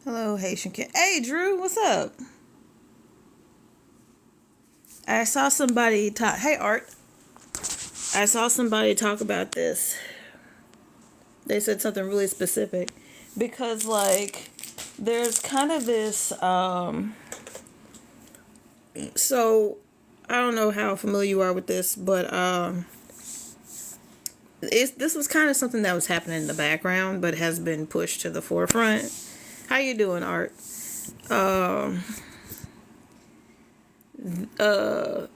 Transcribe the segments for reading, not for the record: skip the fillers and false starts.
Hello, Haitian kid. Hey, Drew, what's up? I saw somebody talk. Hey, Art. I saw somebody talk about this. They said something really specific because, like, there's kind of this. So I don't know how familiar you are with this, but this was kind of something that was happening in the background, but has been pushed to the forefront. How you doing, Art? Um, uh,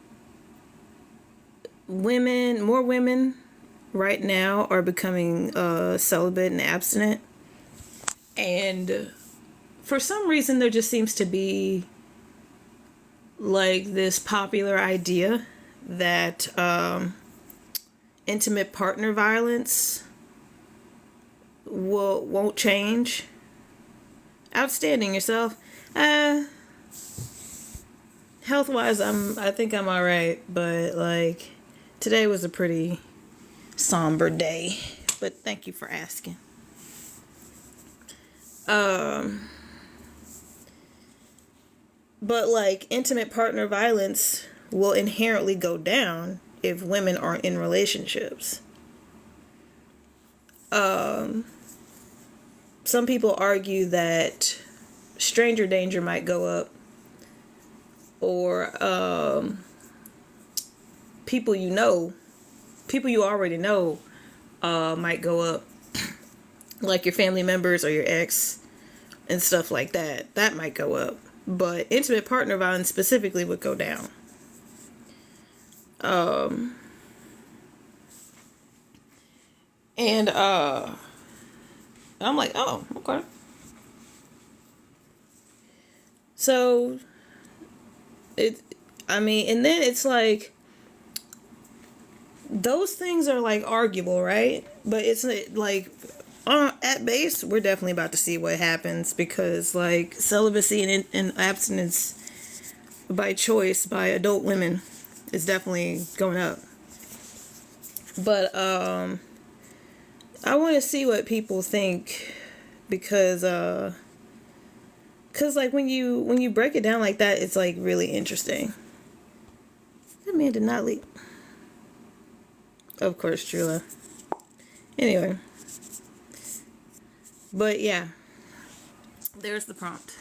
more women right now are becoming celibate and abstinent, and for some reason there just seems to be like this popular idea that intimate partner violence won't change. Outstanding yourself. Health wise, I think I'm all right, but like today was a pretty somber day. But thank you for asking. But like intimate partner violence will inherently go down if women aren't in relationships. Some people argue that stranger danger might go up, or people you already know might go up, like your family members or your ex and stuff like that. That might go up, but intimate partner violence specifically would go down. And I'm like, oh, okay. So and then it's like those things are like arguable, right? But it's like at base, we're definitely about to see what happens because like celibacy and abstinence by choice by adult women is definitely going up. But I want to see what people think because like when you break it down like that, it's like really interesting. That man did not leave. Of course, Trula. Anyway. But yeah. There's the prompt.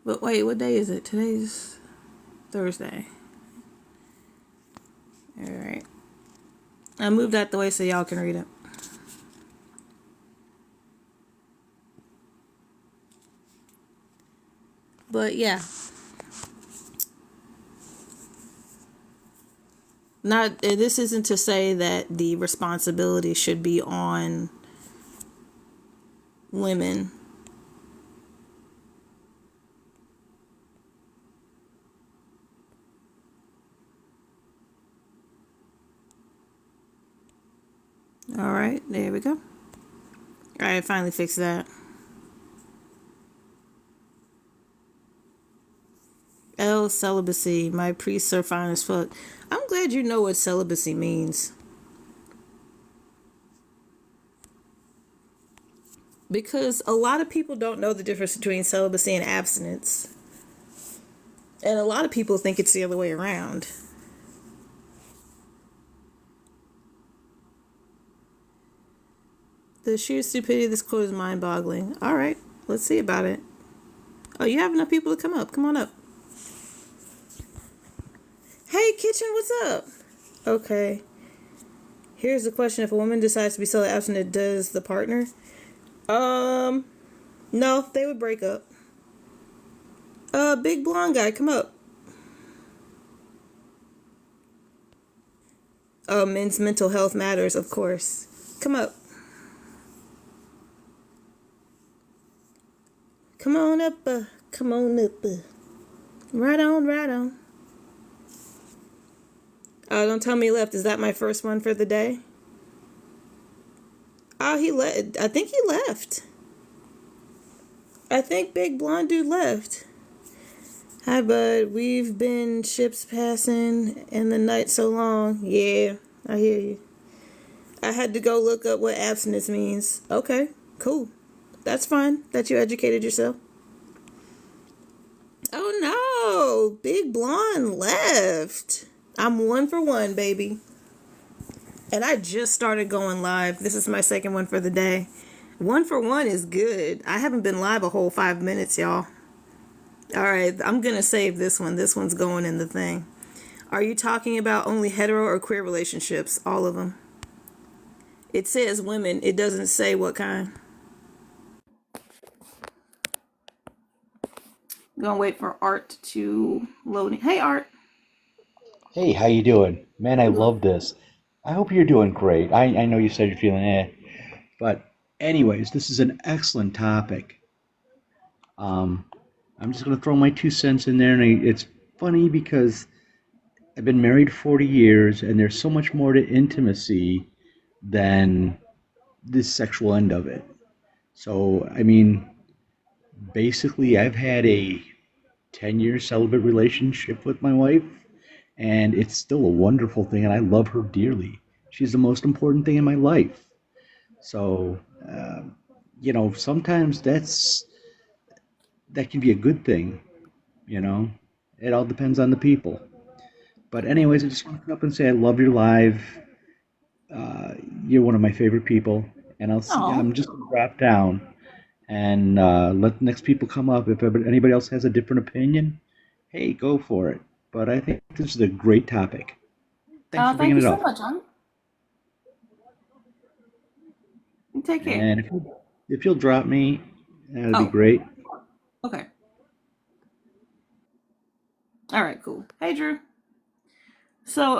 But wait, what day is it? Today's Thursday. Alright. I moved that the way so y'all can read it. But yeah. This isn't to say that the responsibility should be on women. All right, there we go. All right, finally fixed that. Celibacy. My priests are fine as fuck. I'm glad you know what celibacy means. Because a lot of people don't know the difference between celibacy and abstinence. And a lot of people think it's the other way around. The sheer stupidity of this quote is mind-boggling. Alright, let's see about it. Oh, you have enough people to come up. Come on up. Hey, Kitchen, what's up? Okay. Here's the question. If a woman decides to be celibate abstinent, does the partner? No, they would break up. Big blonde guy, come up. Men's mental health matters, of course. Come up. Come on up, come on up. Right on, right on. Don't tell me he left. Is that my first one for the day? Oh, he left. I think he left. I think Big Blonde Dude left. Hi, bud. We've been ships passing and the night so long. Yeah, I hear you. I had to go look up what abstinence means. Okay, cool. That's fine that you educated yourself. Oh no, Big Blonde left. I'm 1 for 1, baby. And I just started going live. This is my second one for the day. 1 for 1 is good. I haven't been live a whole 5 minutes, y'all. All right, I'm gonna save this one. This one's going in the thing. Are you talking about only hetero or queer relationships? All of them. It says women. It doesn't say what kind. Gonna wait for Art to load in. Hey, Art. Hey, how you doing? Man, I I'm doing. love this. I hope you're doing great. I know you said you're feeling but anyways, this is an excellent topic. Um, I'm just gonna throw my 2 cents in there, and it's funny because I've been married 40 years, and there's so much more to intimacy than this sexual end of it. So, I mean, basically, I've had a 10-year celibate relationship with my wife, and it's still a wonderful thing, and I love her dearly. She's the most important thing in my life. So, sometimes that can be a good thing. You know, it all depends on the people. But anyways, I just want to come up and say I love your live. Uh, you're one of my favorite people, and I'll see. Oh, I'm just gonna drop down and let the next people come up. If anybody else has a different opinion, hey, go for it. But I think this is a great topic. Thanks for thank bringing you it so up. much, Art. You take care. And if you'll drop me, that'd be Oh, great. okay. All right, cool. Hey, Drew. So,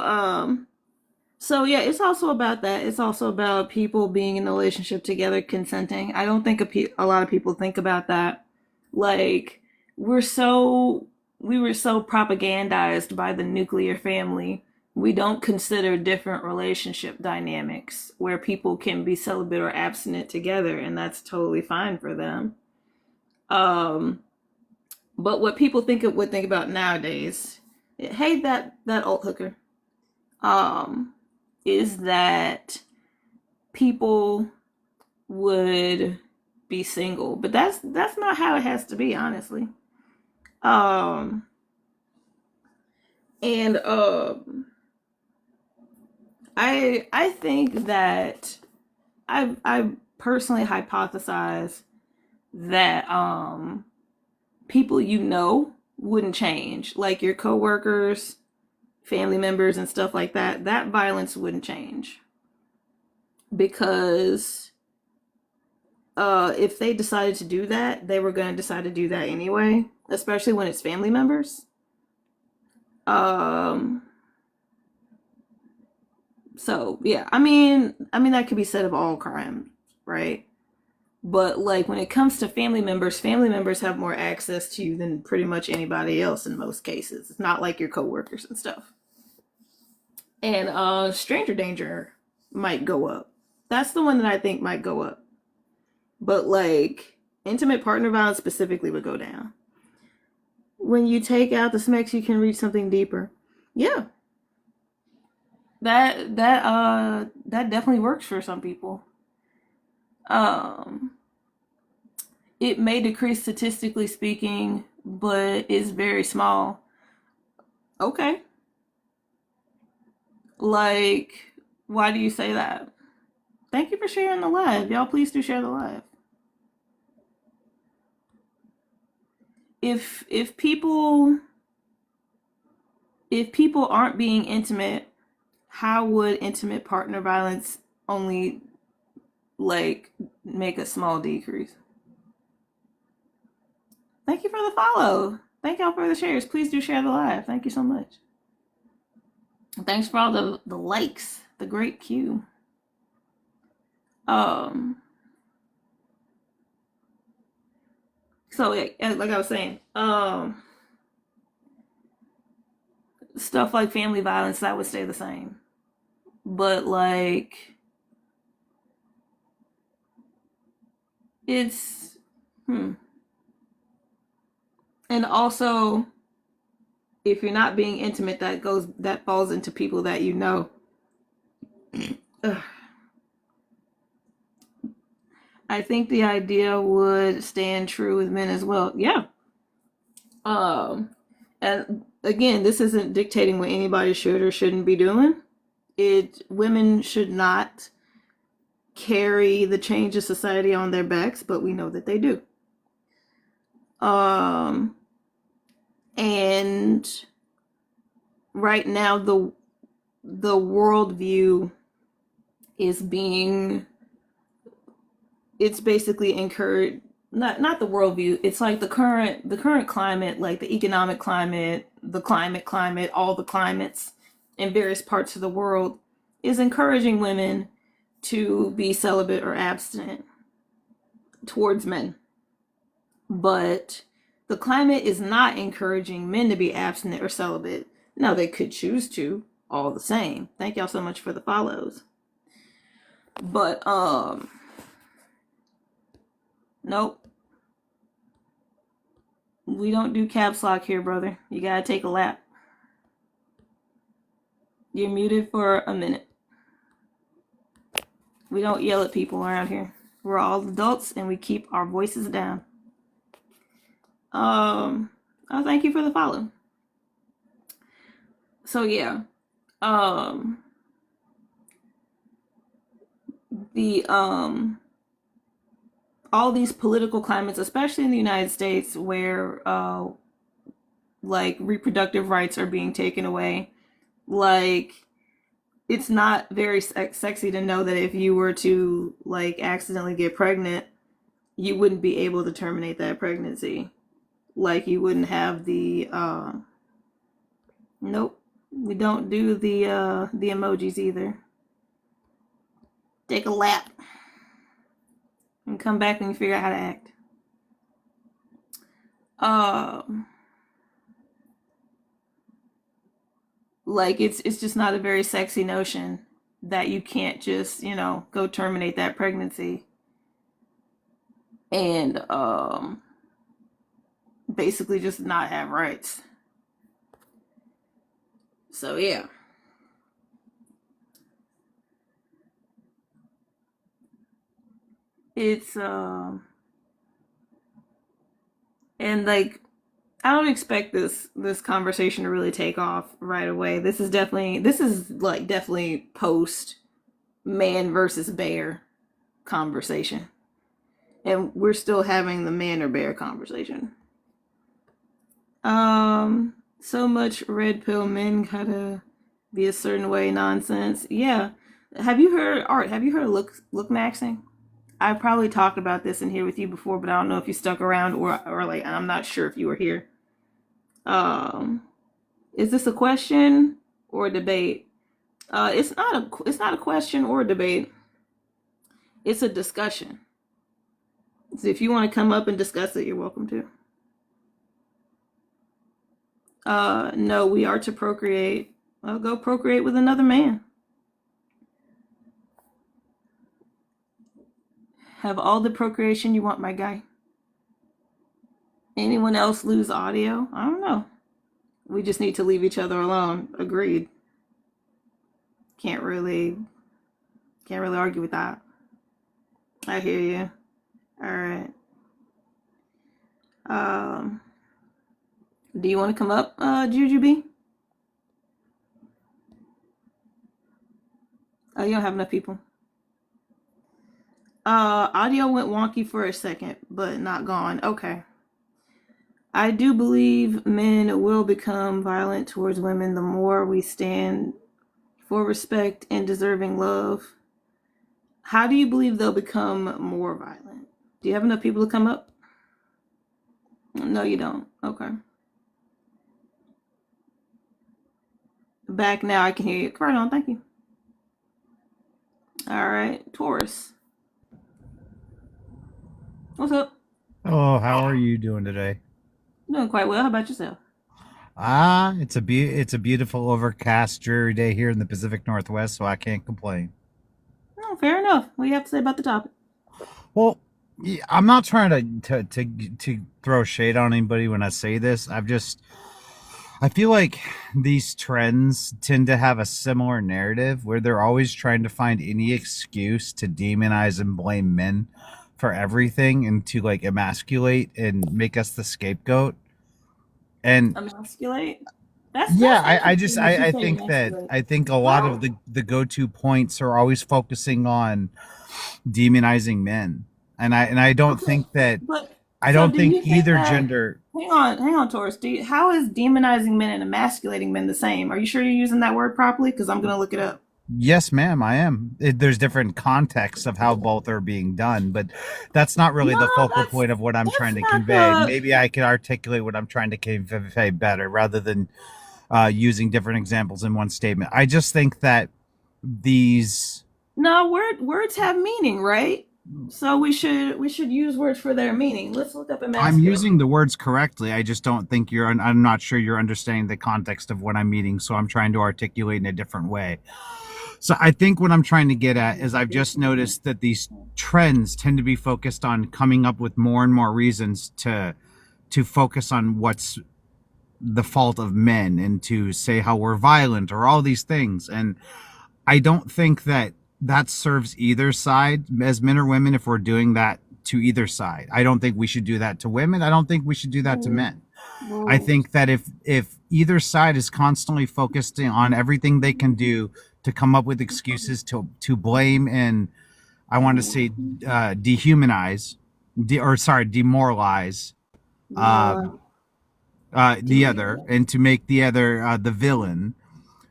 so yeah, it's also about that. It's also about people being in a relationship together, consenting. I don't think a lot of people think about that. Like, we're so we were so propagandized by the nuclear family. We don't consider different relationship dynamics where people can be celibate or abstinent together, and that's totally fine for them. Um, but what people would think about nowadays, hey, that alt hooker, um, is that people would be single, but that's not how it has to be, honestly. Um, and I think that I personally hypothesize that people wouldn't change, like your coworkers, family members, and stuff like that. That violence wouldn't change because if they decided to do that, they were going to decide to do that anyway, especially when it's family members. Um, so yeah, I mean that could be said of all crime, right? But like when it comes to family members have more access to you than pretty much anybody else in most cases. It's not like your coworkers and stuff. And stranger danger might go up. That's the one that I think might go up. But like intimate partner violence specifically would go down. When you take out the smacks, you can reach something deeper. Yeah, that definitely works for some people. Um, it may decrease statistically speaking, but it's very small. Okay, like why do you say that? Thank you for sharing the live, y'all. Please do share the live. If people aren't being intimate, how would intimate partner violence only like make a small decrease? Thank you for the follow. Thank y'all for the shares. Please do share the live. Thank you so much. Thanks for all the likes. The great Q. Um. So yeah, like I was saying, stuff like family violence that would stay the same, but like it's hmm. And also, if you're not being intimate, that falls into people that you know. Ugh. I think the idea would stand true with men as well. Yeah. Um, and again, this isn't dictating what anybody should or shouldn't be doing. Women should not carry the change of society on their backs, but we know that they do. Um, and right now, the worldview is being it's basically encouraged, not the worldview, it's like the current climate, like the economic climate, the climate, all the climates in various parts of the world is encouraging women to be celibate or abstinent towards men. But the climate is not encouraging men to be abstinent or celibate. Now they could choose to, all the same. Thank y'all so much for the follows. But nope. We don't do caps lock here, brother. You gotta take a lap. You're muted for a minute. We don't yell at people around here. We're all adults and we keep our voices down. Oh, thank you for the follow. So yeah. The all these political climates, especially in the United States, where like reproductive rights are being taken away, like it's not very sexy to know that if you were to like accidentally get pregnant, you wouldn't be able to terminate that pregnancy. Like you wouldn't have the nope. We don't do the emojis either. Take a lap and come back when you figure out how to act. Like it's just not a very sexy notion that you can't just, go terminate that pregnancy and basically just not have rights. So yeah. It's and like I don't expect this conversation to really take off right away. This is definitely post man versus bear conversation. And we're still having the man or bear conversation. So much red pill men gotta be a certain way nonsense. Yeah. Have you heard Art? Have you heard of look maxing? I probably talked about this in here with you before, but I don't know if you stuck around or like I'm not sure if you were here. Um, is this a question or a debate? It's not a question or a debate. It's a discussion. So if you want to come up and discuss it, you're welcome to. No, we are to procreate. Well, go procreate with another man. Have all the procreation you want, my guy. Anyone else lose audio? I don't know. We just need to leave each other alone. Agreed. Can't really argue with that. I hear you. All right. Um, do you want to come up, Juju B? Oh, you don't have enough people. Audio went wonky for a second, but not gone. Okay. I do believe men will become violent towards women the more we stand for respect and deserving love. How do you believe they'll become more violent? Do you have enough people to come up? No, you don't. Okay. Back now, I can hear you. Right on, thank you. All right, Taurus. What's up? Oh, how are you doing today? Doing quite well. How about yourself? It's a beautiful overcast dreary day here in the Pacific Northwest, so I can't complain. Oh, fair enough. What do you have to say about the topic? Well, Yeah, I'm not trying to throw shade on anybody when I say this. I feel like these trends tend to have a similar narrative where they're always trying to find any excuse to demonize and blame men for everything and to like emasculate and make us the scapegoat. And Emasculate. That's yeah, interesting that you I say think that emasculate. I think a lot of Well, the go-to points are always focusing on demonizing men. And okay, but I so don't do think you think either that? gender. Hang on, Taurus. How is demonizing men and emasculating men the same? Are you sure you're using that word properly? Because I'm gonna look it up. Yes, ma'am, I am. There's different contexts of how both are being done, but that's not really No, the focal that's point of what I'm trying to not convey. the. Maybe I could articulate what I'm trying to convey better rather than using different examples in one statement. I just think that these. No, words have meaning, right? So we should use words for their meaning. Let's look up I'm emasculate. using the words correctly. I just don't think you're. I'm not sure you're understanding the context of what I'm meaning, so I'm trying to articulate in a different way. So I think what I'm trying to get at is I've just noticed that these trends tend to be focused on coming up with more and more reasons to focus on what's the fault of men and to say how we're violent or all these things. And I don't think that that serves either side as men or women if we're doing that to either side. I don't think we should do that to women. I don't think we should do that to Well, men. I well, think that if either side is constantly focusing on everything they can do to come up with excuses to blame and I want to say dehumanize, demoralize demoralize, the other demoralize. and to make the other the villain,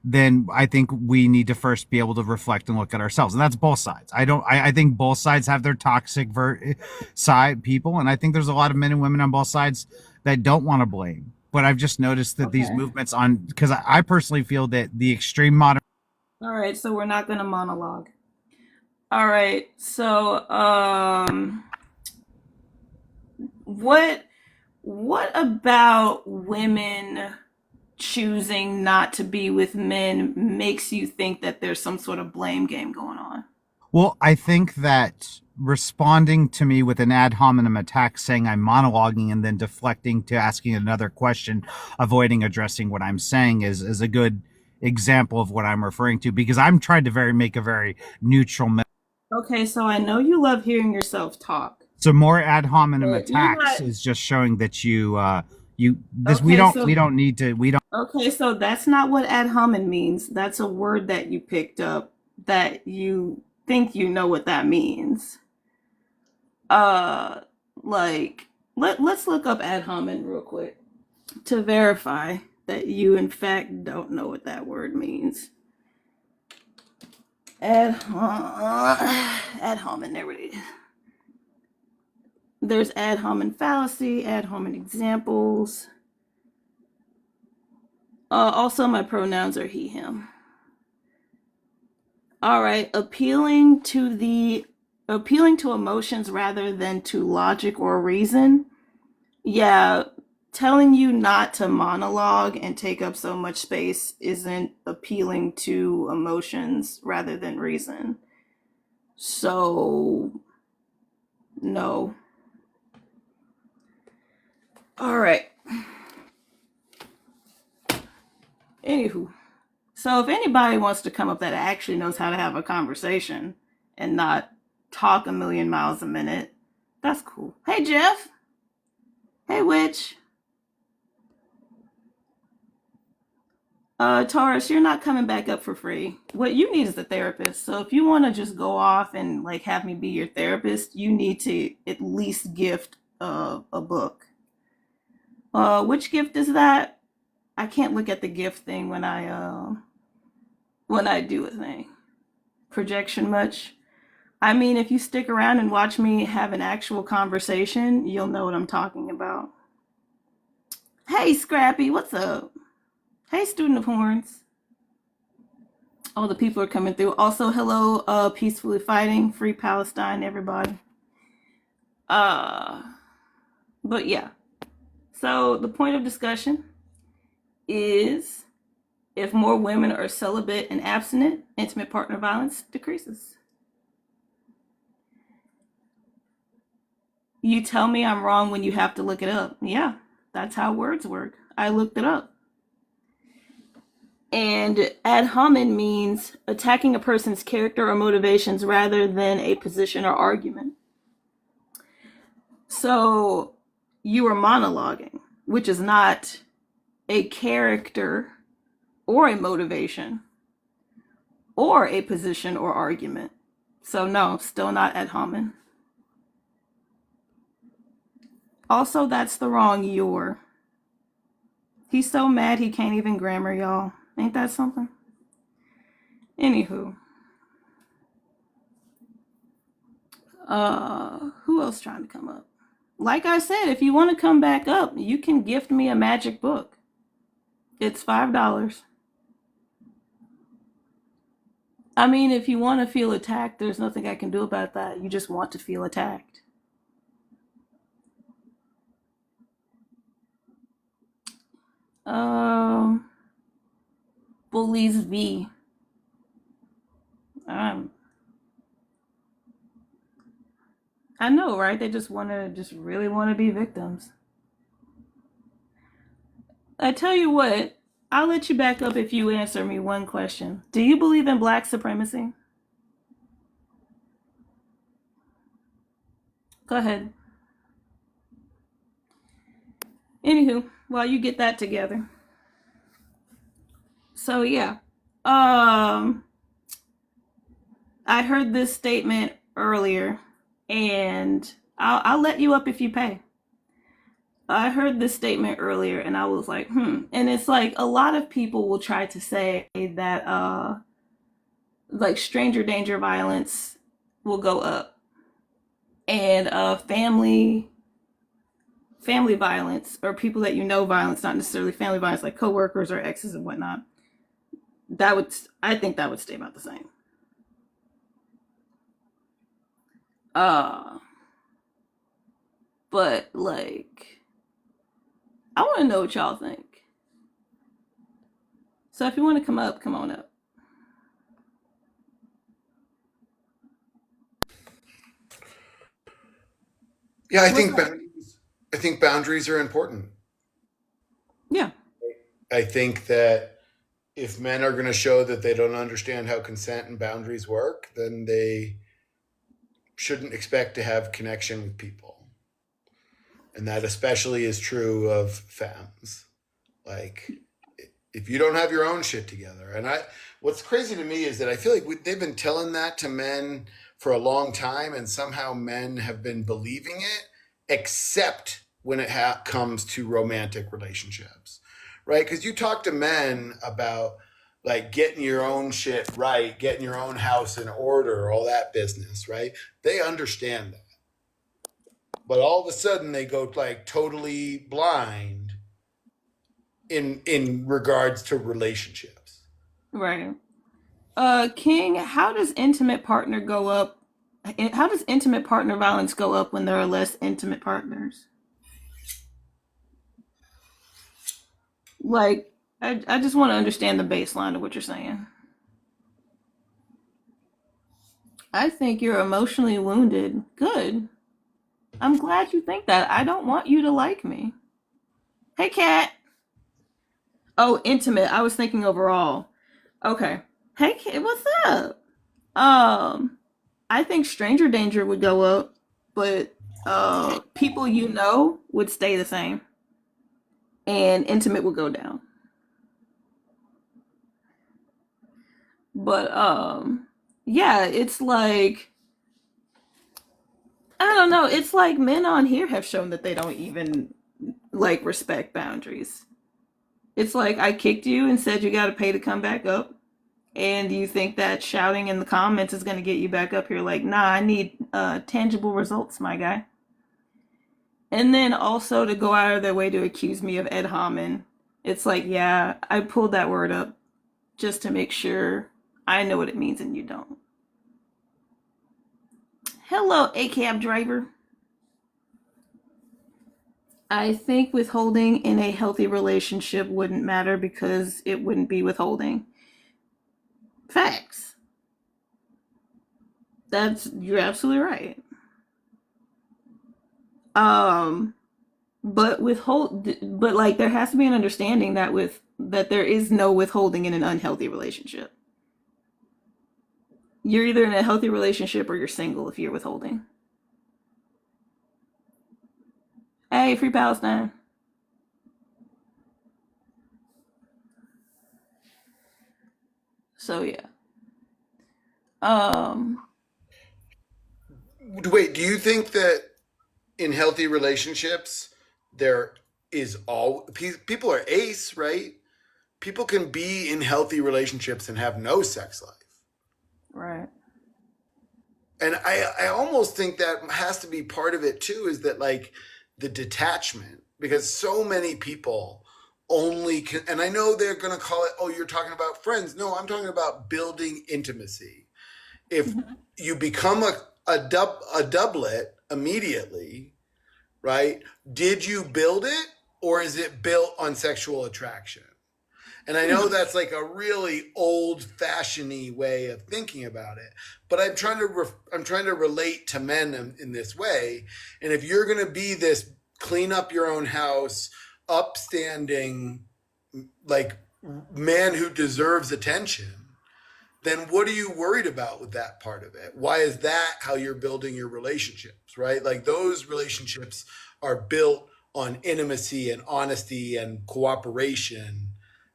then I think we need to first be able to reflect and look at ourselves, and that's both sides. I think both sides have their toxic side people, and I think there's a lot of men and women on both sides that don't want to blame. But I've just noticed that these Okay. movements on because I personally feel that the extreme modern. All right. So we're not gonna monologue. All right. So what what about women choosing not to be with men makes you think that there's some sort of blame game going on? Well, I think that responding to me with an ad hominem attack, saying I'm monologuing and then deflecting to asking another question, avoiding addressing what I'm saying is a good example of what I'm referring to because I'm trying to make a very neutral. Okay, so I know you love hearing yourself talk, So more ad hominem but you're attacks not. is just showing that you this Okay, we so don't need to we don't. that's not what ad hominem means. That's a word that you picked up that you think you know what that means. Uh, like let's look up ad hominem real quick to verify that you in fact don't know what that word means. Ad hominem. There it is. There's ad hominem fallacy, ad hominem examples. Also, my pronouns are he, him. All right, appealing to emotions rather than to logic or reason. Yeah, telling you not to monologue and take up so much space isn't appealing to emotions rather than reason. So, no. All right. Anywho, so if anybody wants to come up that actually knows how to have a conversation and not talk a million miles a minute, that's cool. Hey Jeff. Hey Witch. Taurus, you're not coming back up for free. What you need is a therapist. So if you want to just go off and like have me be your therapist, you need to at least gift a book. Which gift is that? I can't look at the gift thing when I do a thing. Projection much? I mean, if you stick around and watch me have an actual conversation, you'll know what I'm talking about. Hey, Scrappy, what's up? Hey, Student of Horns. All the people are coming through. Also, hello, peacefully fighting, free Palestine, everybody. Uh, but yeah. So the point of discussion is if more women are celibate and abstinent, intimate partner violence decreases. You tell me I'm wrong when you have to look it up. Yeah, that's how words work. I looked it up. And ad hominem means attacking a person's character or motivations rather than a position or argument. So you are monologuing, which is not a character or a motivation or a position or argument. So no, still not ad hominem. Also, that's the wrong your. He's so mad he can't even grammar, y'all. Ain't that something? Anywho. Who else trying to come up? Like I said, if you want to come back up, you can gift me a magic book. It's $5. I mean, if you want to feel attacked, there's nothing I can do about that. You just want to feel attacked. Bullies V. I know, right? They just really want to be victims. I tell you what, I'll let you back up if you answer me one question. Do you believe in black supremacy? Go ahead. Anywho, while you get that together. So yeah. I heard this statement earlier, and I'll let you up if you pay. I heard this statement earlier, and I was like, And it's like a lot of people will try to say that like stranger danger violence will go up, and family violence, or people that you know violence, not necessarily family violence, like coworkers or exes and whatnot. I think that would stay about the same. But like, I want to know what y'all think. So if you want to come up, come on up. Yeah, I think boundaries are important. Yeah. I think that if men are going to show that they don't understand how consent and boundaries work, then they shouldn't expect to have connection with people. And that especially is true of femmes. Like, if you don't have your own shit together, what's crazy to me is that I feel like they've been telling that to men for a long time, and somehow men have been believing it, except when it comes to romantic relationships, right? Because you talk to men about like getting your own shit right, getting your own house in order, all that business, right? They understand that. But all of a sudden they go like totally blind in regards to relationships. Right. King, how does intimate partner go up? How does intimate partner violence go up when there are less intimate partners? Like, I just want to understand the baseline of what you're saying. I think you're emotionally wounded. Good. I'm glad you think that. I don't want you to like me. Hey, cat. Oh, intimate. I was thinking overall. Okay. Hey, cat, what's up? I think stranger danger would go up, but people you know would stay the same, and intimate would go down. But yeah, it's like, I don't know. It's like men on here have shown that they don't even like respect boundaries. It's like I kicked you and said you got to pay to come back up. And you think that shouting in the comments is going to get you back up here? Like, nah, I need tangible results, my guy. And then also to go out of their way to accuse me of ad hominem. It's like, yeah, I pulled that word up just to make sure I know what it means and you don't. Hello, a cab driver. I think withholding in a healthy relationship wouldn't matter because it wouldn't be withholding. Facts. You're absolutely right. Um, but but like there has to be an understanding that there is no withholding in an unhealthy relationship. You're either in a healthy relationship or you're single if you're withholding. Hey, free Palestine. So yeah. Um, Wait, do you think that in healthy relationships there is all people are ace, right? People can be in healthy relationships and have no sex life. right. And I almost think that has to be part of it too, is that like the detachment, because so many people only can, and I know they're going to call it, oh, you're talking about friends. No, I'm talking about building intimacy. If you become a doublet immediately, right? Did you build it, or is it built on sexual attraction? And I know that's like a really old-fashioned way of thinking about it, but I'm trying to relate to men in this way. And if you're going to be this clean up your own house, upstanding, like man who deserves attention, then what are you worried about with that part of it? Why is that how you're building your relationships, right? Like those relationships are built on intimacy and honesty and cooperation,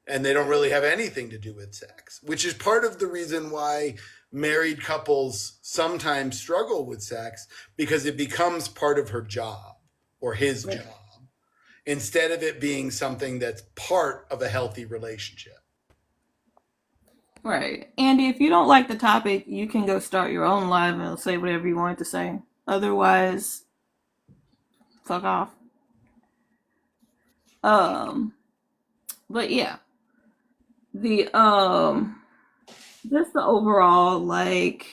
and they don't really have anything to do with sex, which is part of the reason why married couples sometimes struggle with sex, because it becomes part of her job or his job instead of it being something that's part of a healthy relationship. Right. Andy, if you don't like the topic, you can go start your own live and say whatever you want to say. Otherwise, fuck off. Um, but yeah. The just the overall like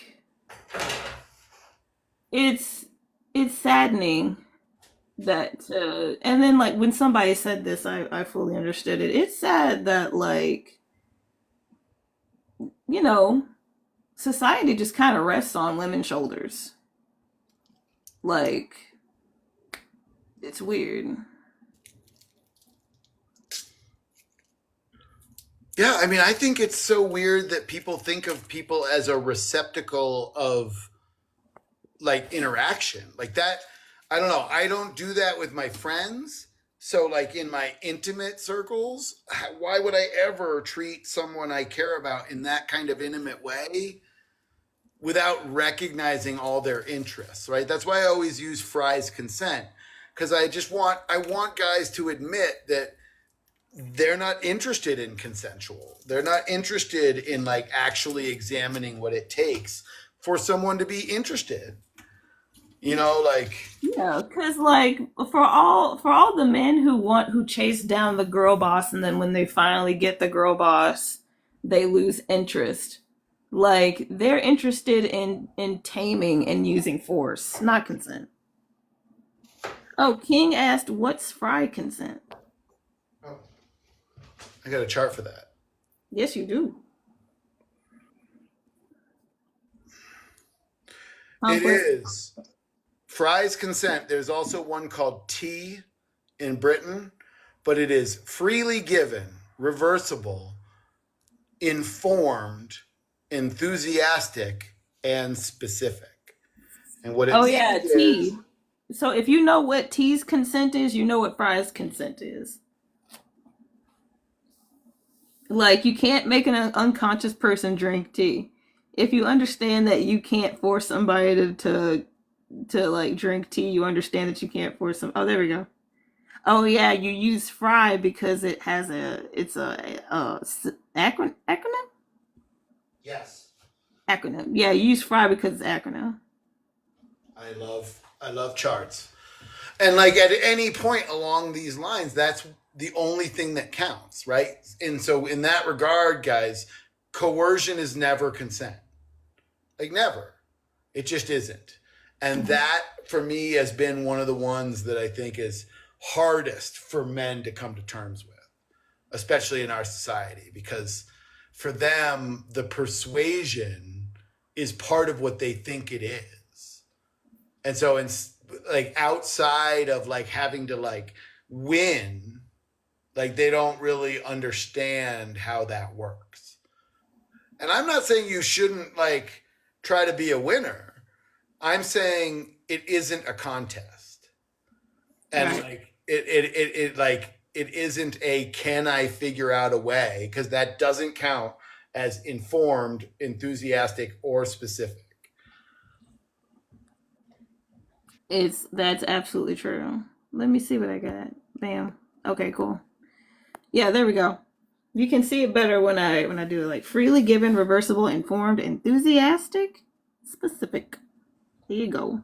it's it's saddening that and then like when somebody said this I fully understood it. It's sad that like, you know, society just kind of rests on women's shoulders. Like, it's weird. Yeah, I mean, I think it's so weird that people think of people as a receptacle of like interaction. Like that, I don't know. I don't do that with my friends. So, like in my intimate circles, why would I ever treat someone I care about in that kind of intimate way without recognizing all their interests, right? That's why I always use Fry's consent, because I want guys to admit that they're not interested in consensual. They're not interested in like actually examining what it takes for someone to be interested. You know, like Yeah, cause like for all the men who chase down the girl boss and then when they finally get the girl boss, they lose interest. Like they're interested in taming and using force, not consent. Oh, King asked, "What's fry consent?" oh, I got a chart for that. Yes, you do. It Conquest. is Fry's consent. There's also one called T in Britain, but it is freely given, reversible, informed, enthusiastic, and specific. And what it Oh means yeah, is, T. So if you know what T's consent is, you know what fry's consent is. Like you can't make an unconscious person drink tea. If you understand that you can't force somebody to like drink tea, you understand that you can't force them. Oh, there we go. Oh yeah, you use fry because it has acronym. yes, Acronym. Yeah, you use fry because it's acronym. I love charts. And like at any point along these lines, that's the only thing that counts, right? And so in that regard, guys, coercion is never consent. Like never. It just isn't. And that for me has been one of the ones that I think is hardest for men to come to terms with, especially in our society, because for them, the persuasion is part of what they think it is. And so like outside of like having to like win, like they don't really understand how that works. And I'm not saying you shouldn't like try to be a winner. I'm saying it isn't a contest. And Right. like it isn't a can I figure out a way, because that doesn't count as informed, enthusiastic, or specific. That's absolutely true. Let me see what I got. Bam. Okay, cool. Yeah, there we go. You can see it better when I do it like freely given, reversible, informed, enthusiastic, specific. There you go.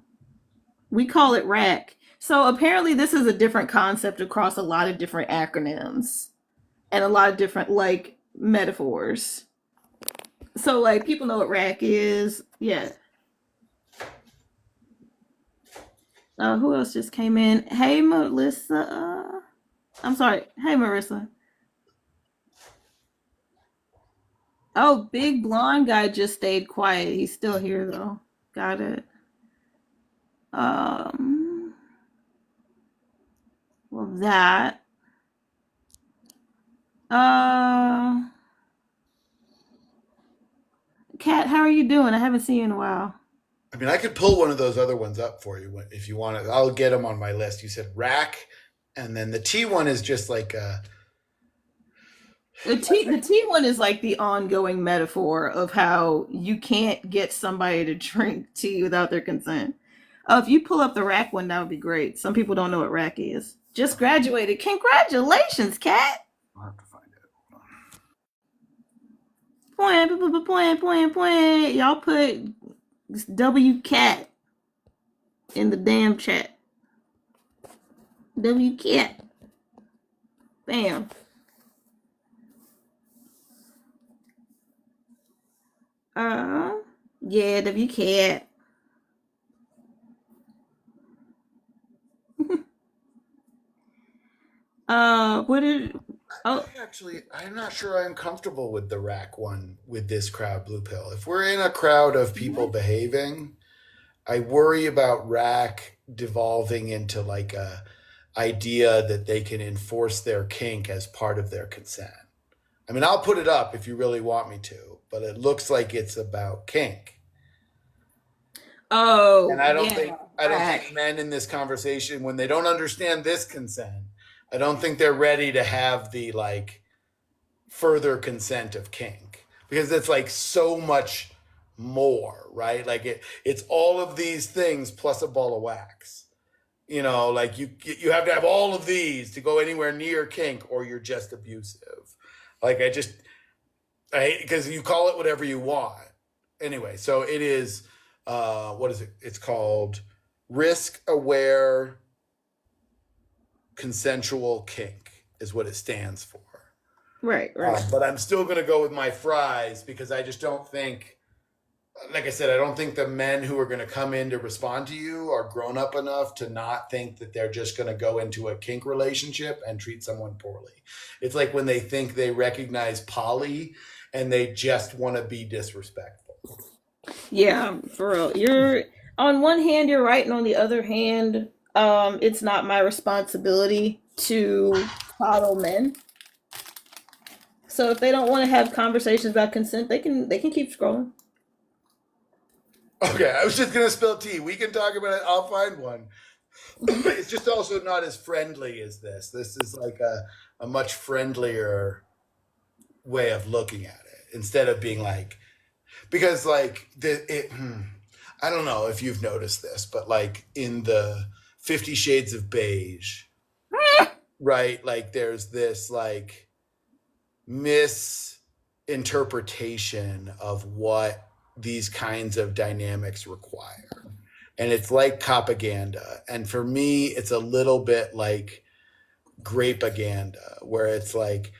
We call it RAC. So apparently this is a different concept across a lot of different acronyms and a lot of different like metaphors. So like people know what RAC is. Yeah. Who else just came in? Hey Melissa. I'm sorry. Hey Marissa. Oh, big blonde guy just stayed quiet. He's still here though. Got it. Um well that. Uh Kat, how are you doing? I haven't seen you in a while. I mean, I could pull one of those other ones up for you if you want it. I'll get them on my list. You said rack, and then the T one is just like The T one is like the ongoing metaphor of how you can't get somebody to drink tea without their consent. If you pull up the rack one, that would be great. Some people don't know what rack is. Just graduated. Congratulations, Kat. I'll have to find it. Point. Y'all put W cat in the damn chat. W cat. Bam. Uh, yeah, W cat. What did? Oh, I'm not sure I'm comfortable with the rack one with this crowd, Blue Pill. If we're in a crowd of people behaving, I worry about rack devolving into like a idea that they can enforce their kink as part of their consent. I mean, I'll put it up if you really want me to, but it looks like it's about kink. And oh, yeah, I don't think rack. men in this conversation, when they don't understand this consent, I don't think they're ready to have the like further consent of kink, because it's like so much more, right? Like it's all of these things plus a ball of wax. You know, like you have to have all of these to go anywhere near kink, or you're just abusive. Like I hate, because you call it whatever you want. Anyway, so it is what is it? It's called risk aware consensual kink is what it stands for. Right. But I'm still going to go with my fries, because I just don't think, like I said, I don't think the men who are going to come in to respond to you are grown up enough to not think that they're just going to go into a kink relationship and treat someone poorly. It's like when they think they recognize poly and they just want to be disrespectful. Yeah, for real. You're on one hand you're right, and on the other hand, it's not my responsibility to coddle men. So if they don't want to have conversations about consent, they can keep scrolling. Okay, I was just going to spill tea. We can talk about it. I'll find one. Mhm. It's just also not as friendly as this. This is like a much friendlier way of looking at it, instead of being like, because like I don't know if you've noticed this, but like in the 50 Shades of Beige, right? Like there's this like misinterpretation of what these kinds of dynamics require. And it's like propaganda. And for me, it's a little bit like grapaganda, where it's like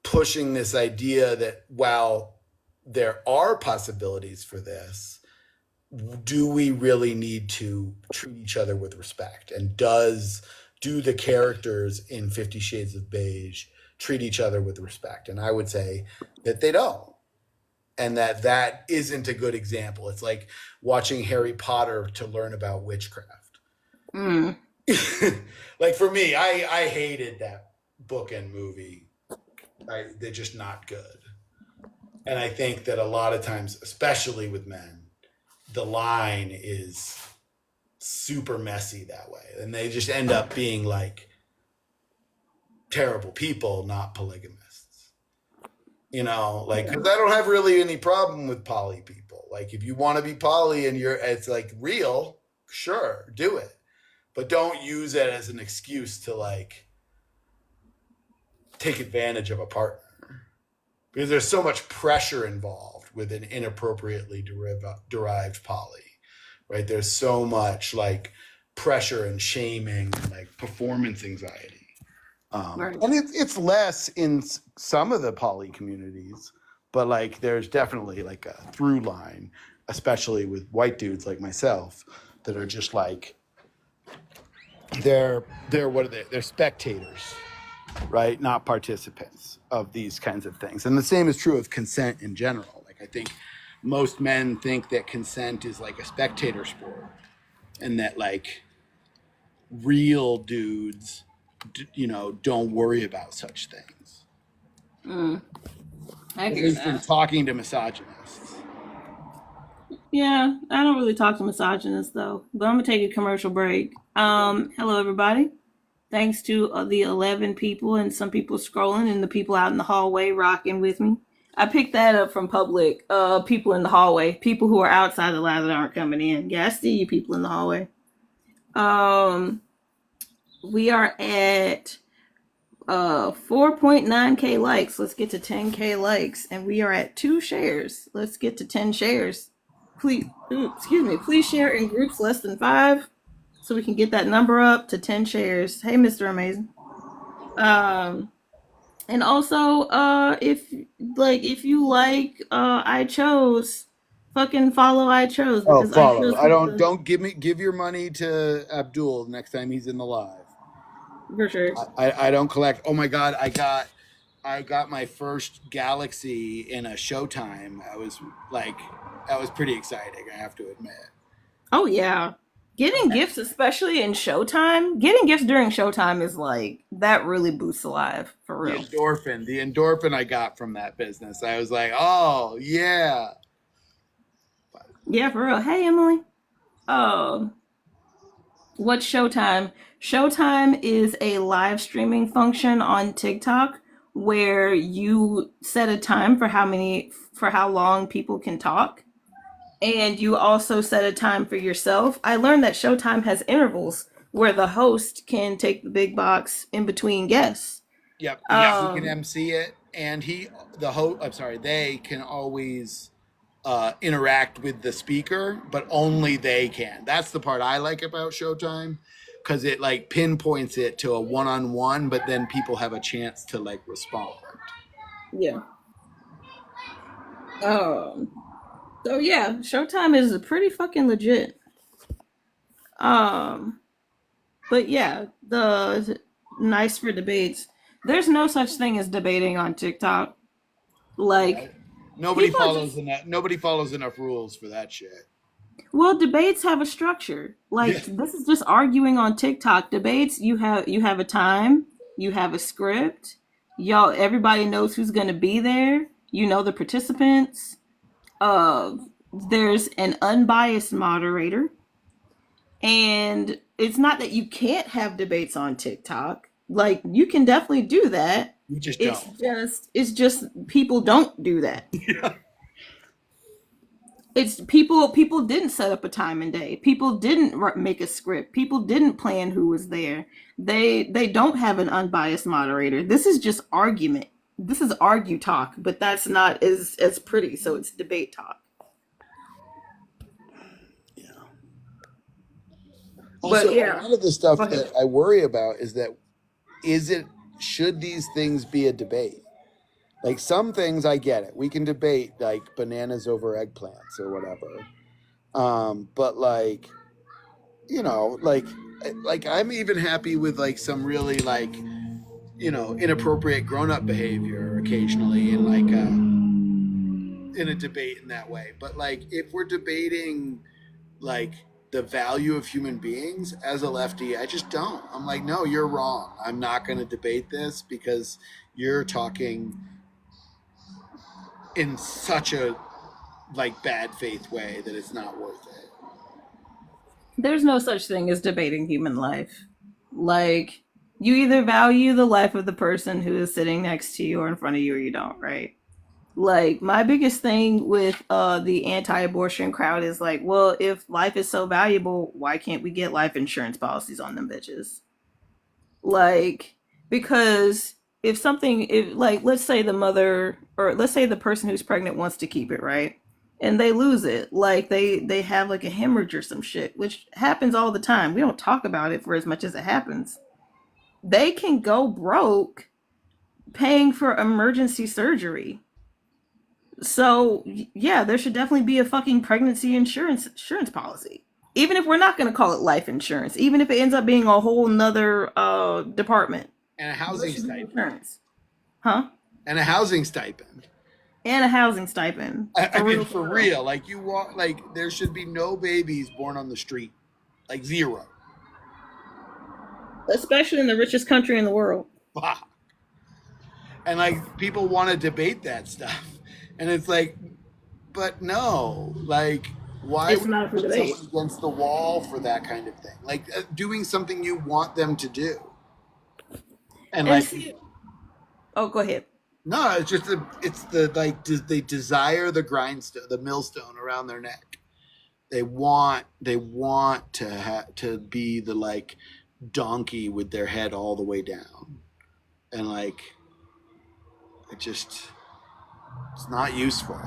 pushing this idea that while there are possibilities for this, do we really need to treat each other with respect? And do the characters in 50 Shades of Beige treat each other with respect? And I would say that they don't. And that isn't a good example. It's like watching Harry Potter to learn about witchcraft. Mm. Like for me, I hated that book and movie. They're just not good. And I think that a lot of times, especially with men, the line is super messy that way. And they just end up being like terrible people, not polygamists. You know, like, because I don't have really any problem with poly people. Like, if you want to be poly and it's like real, sure, do it. But don't use it as an excuse to like take advantage of a partner. Because there's so much pressure involved with an inappropriately derived poly, right? There's so much like pressure and shaming and like performance anxiety. Right. And it's less in some of the poly communities, but like there's definitely like a through line, especially with white dudes like myself that are just like, they're what are they? They're spectators, right? Not participants of these kinds of things. And the same is true of consent in general. Like I think most men think that consent is like a spectator sport and that like real dudes, don't worry about such things. I At hear least in that. talking to misogynists. Yeah, I don't really talk to misogynists though, but I'm gonna take a commercial break. Hello everybody. Thanks to the 11 people and some people scrolling and the people out in the hallway rocking with me. I picked that up from public. People in the hallway, people who are outside the live that aren't coming in. Yeah, I see you people in the hallway. We are at 4.9k likes. Let's get to 10k likes, and we are at 2 shares. Let's get to 10 shares. Please, excuse me. Please share in groups less than 5, so we can get that number up to 10 shares. Hey, Mr. Amazing. And also, if you like, I chose, fucking follow I chose Oh, because I follow. chose I the don't give your money to Abdul next time he's in the live. for sure. I don't collect. Oh my god, I got my first Galaxy in a Showtime. That was pretty exciting, I have to admit. Oh yeah. Getting gifts, especially in Showtime, getting gifts during Showtime is like that really boosts alive for real. The endorphin I got from that business. I was like, oh yeah. Yeah, for real. Hey Emily. Oh, what's Showtime? Showtime is a live streaming function on TikTok where you set a time for how long people can talk. And you also set a time for yourself. I learned that Showtime has intervals where the host can take the big box in between guests. Yep. He can Um, MC it, and they can always interact with the speaker, but only they can. That's the part I like about Showtime, because it like pinpoints it to a one-on-one, but then people have a chance to like respond. yeah. Um, so yeah, Showtime is pretty fucking legit. Um, but yeah, the nice for debates. There's no such thing as debating on TikTok. Yeah. Like people are just Nobody follows enough rules for that shit. well, debates have a structure. Yeah. Like this is just arguing on TikTok. Debates, you have a time, you have a script. Y'all everybody knows who's going to be there. You know the participants. Uh there's an unbiased moderator. And it's not that you can't have debates on TikTok. Like you can definitely do that. You just It's don't. just people don't do that. Yeah. It's people didn't set up a time and day. People didn't make a script. People didn't plan who was there. They don't have an unbiased moderator. This is just argument. This is argue talk, but that's not as pretty. So it's debate talk. Yeah. But Also, a yeah, lot of the stuff go ahead. that I worry about is that should these things be a debate? Like some things I get it. We can debate like bananas over eggplants or whatever. But like, like I'm even happy with like some really like, inappropriate grown-up behavior occasionally in like in a debate in that way. But like if we're debating like the value of human beings. As a lefty, I just don't. I'm like, no, you're wrong. I'm not going to debate this because you're talking in such a like bad faith way that it's not worth it. There's no such thing as debating human life. Like, you either value the life of the person who is sitting next to you or in front of you, or you don't, right? Like, my biggest thing with the anti-abortion crowd is like, well, if life is so valuable, why can't we get life insurance policies on them bitches? Like, because if something, if like, let's say the mother, or let's say the person who's pregnant wants to keep it, right? And they lose it, like they have like a hemorrhage or some shit, which happens all the time. We don't talk about it for as much as it happens. They can go broke paying for emergency surgery. So yeah, there should definitely be a fucking pregnancy insurance policy. Even if we're not going to call it life insurance, even if it ends up being a whole nother department. And a housing stipend. Insurance. Huh? And a housing stipend. And a housing stipend. I mean, for real. Like you want, like there should be no babies born on the street, like zero. Especially in the richest country in the world. And like people want to debate that stuff, and it's like, but no, like why It's would not you for put debate. someone against the wall for that kind of thing? Like doing something you want them to do, and like. Oh, go ahead. No, it's just they desire the grindstone, the millstone around their neck. They want to be the like donkey with their head all the way down, and like it's not useful.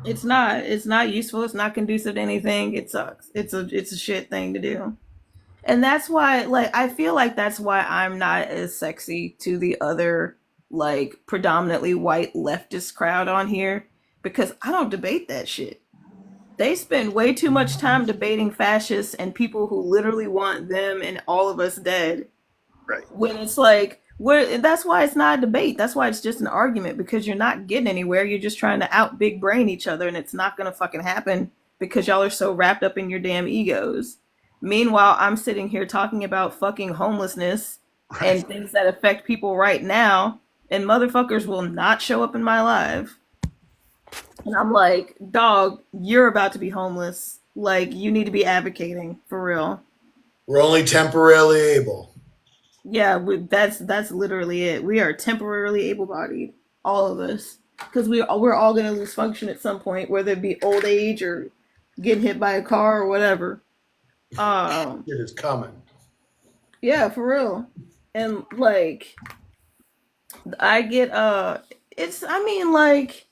It's not useful. It's not conducive to anything. It sucks. It's a shit thing to do. And that's why, like, I feel like that's why I'm not as sexy to the other, like, predominantly white leftist crowd on here, because I don't debate that shit. They spend way too much time debating fascists and people who literally want them and all of us dead. Right. When it's like, that's why it's not a debate. That's why it's just an argument, because you're not getting anywhere. You're just trying to out big brain each other, and it's not going to fucking happen because y'all are so wrapped up in your damn egos. Meanwhile, I'm sitting here talking about fucking homelessness and things that affect people right now, and motherfuckers will not show up in my life. And I'm like, dog, you're about to be homeless. Like, you need to be advocating for real. We're only temporarily able. Yeah, that's literally it. We are temporarily able-bodied, all of us, because we're all gonna lose function at some point, whether it be old age or getting hit by a car or whatever. It is coming. Yeah, for real. And like, I get it's, I mean, like,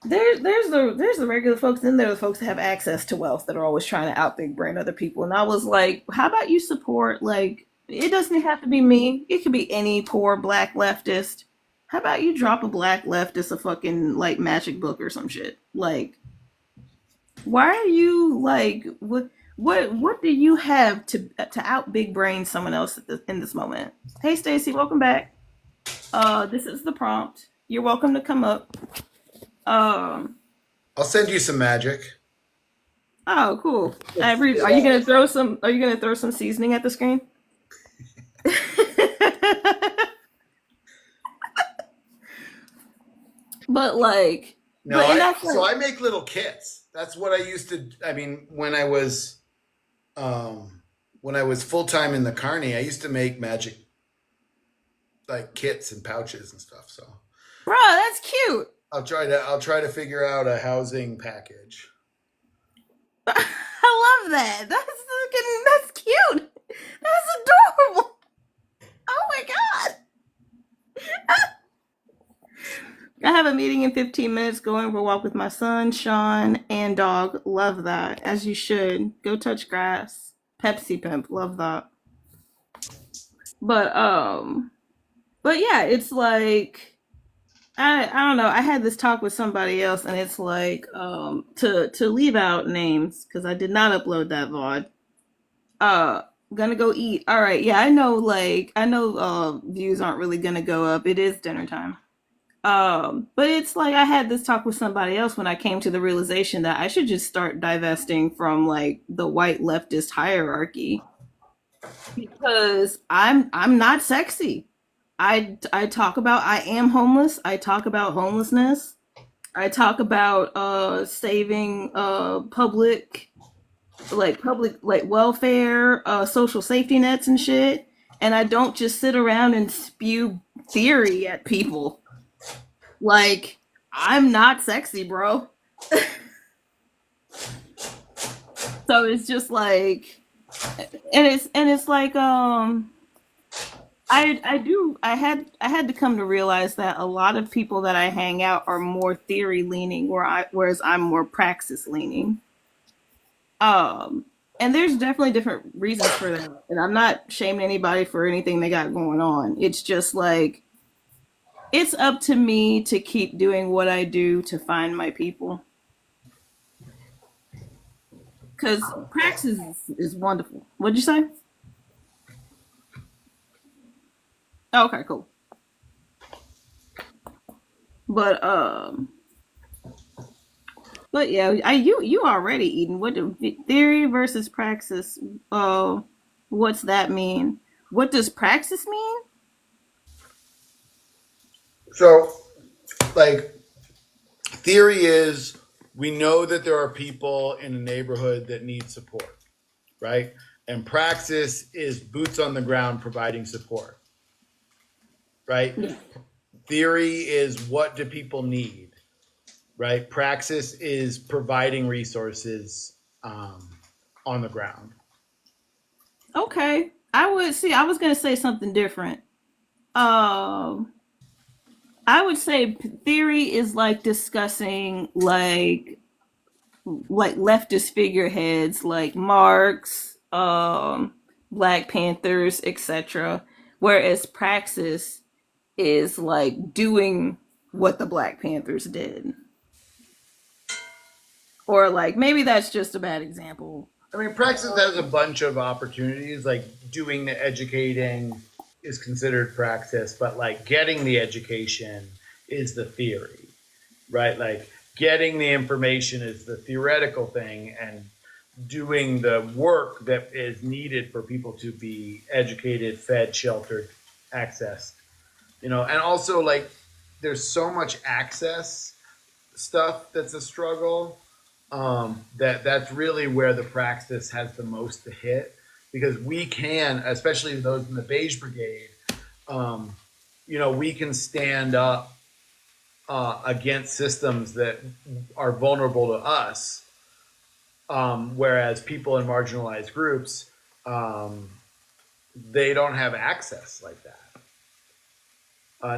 there's the regular folks, then there are the folks that have access to wealth that are always trying to out big brain other people. And I was like, how about you support, like, it doesn't have to be me. It could be any poor black leftist. How about you drop a black leftist a fucking like magic book or some shit? Like, why are you like, what do you have to out big brain someone else in this moment? Hey Stacy, welcome back. This is the prompt. You're welcome to come up. I'll send you some magic. Oh, cool. Are you gonna throw some seasoning at the screen? But like, no, I make little kits. That's what I used to. I mean, when I was full time in the carny, I used to make magic like kits and pouches and stuff. So, bro, that's cute. I'll try to figure out a housing package. I love that. That's cute. That's adorable. Oh my god. I have a meeting in 15 minutes, going for a walk with my son, Sean, and dog. Love that. As you should. Go touch grass. Pepsi pimp. Love that. But yeah, it's like, I don't know. I had this talk with somebody else, and it's like, to leave out names, because I did not upload that VOD. Gonna go eat. All right. Yeah, I know views aren't really gonna go up. It is dinner time. But it's like I had this talk with somebody else when I came to the realization that I should just start divesting from like the white leftist hierarchy because I'm not sexy. I talk about I am homeless. I talk about homelessness. I talk about saving public like welfare, social safety nets and shit. And I don't just sit around and spew theory at people. Like, I'm not sexy, bro. So it's just like, and it's like, I had to come to realize that a lot of people that I hang out are more theory leaning, whereas I'm more praxis leaning. Um, and there's definitely different reasons for that, and I'm not shaming anybody for anything they got going on. It's just like it's up to me to keep doing what I do to find my people. Because praxis is wonderful. What'd you say? Oh, okay, cool. But but yeah, you already eating. What do theory versus praxis? What's that mean? What does praxis mean? So, like, theory is we know that there are people in a neighborhood that need support, right? And praxis is boots on the ground providing support, right? Yeah. Theory is what do people need, right? Praxis is providing resources on the ground. Okay. I would see. I was gonna say something different. Um, I would say theory is like discussing like leftist figureheads like Marx, Black Panthers, etc. Whereas praxis is like doing what the Black Panthers did. Or like maybe that's just a bad example. I mean, praxis has a bunch of opportunities, like doing the educating is considered praxis, but like getting the education is the theory, right? Like getting the information is the theoretical thing, and doing the work that is needed for people to be educated, fed, sheltered, accessed, and also like there's so much access stuff that's a struggle, that's really where the praxis has the most to hit, because we can, especially those in the beige brigade, um, we can stand up against systems that are vulnerable to us, whereas people in marginalized groups, um, they don't have access like that,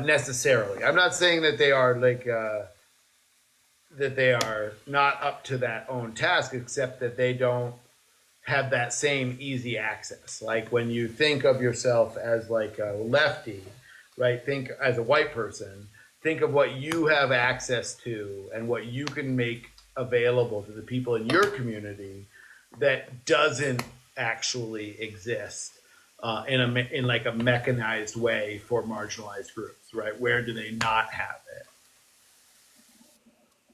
necessarily. I'm not saying that they are like that they are not up to that own task, except that they don't have that same easy access. Like when you think of yourself as like a lefty, right? Think as a white person, think of what you have access to and what you can make available to the people in your community that doesn't actually exist in like a mechanized way for marginalized groups, right? Where do they not have it?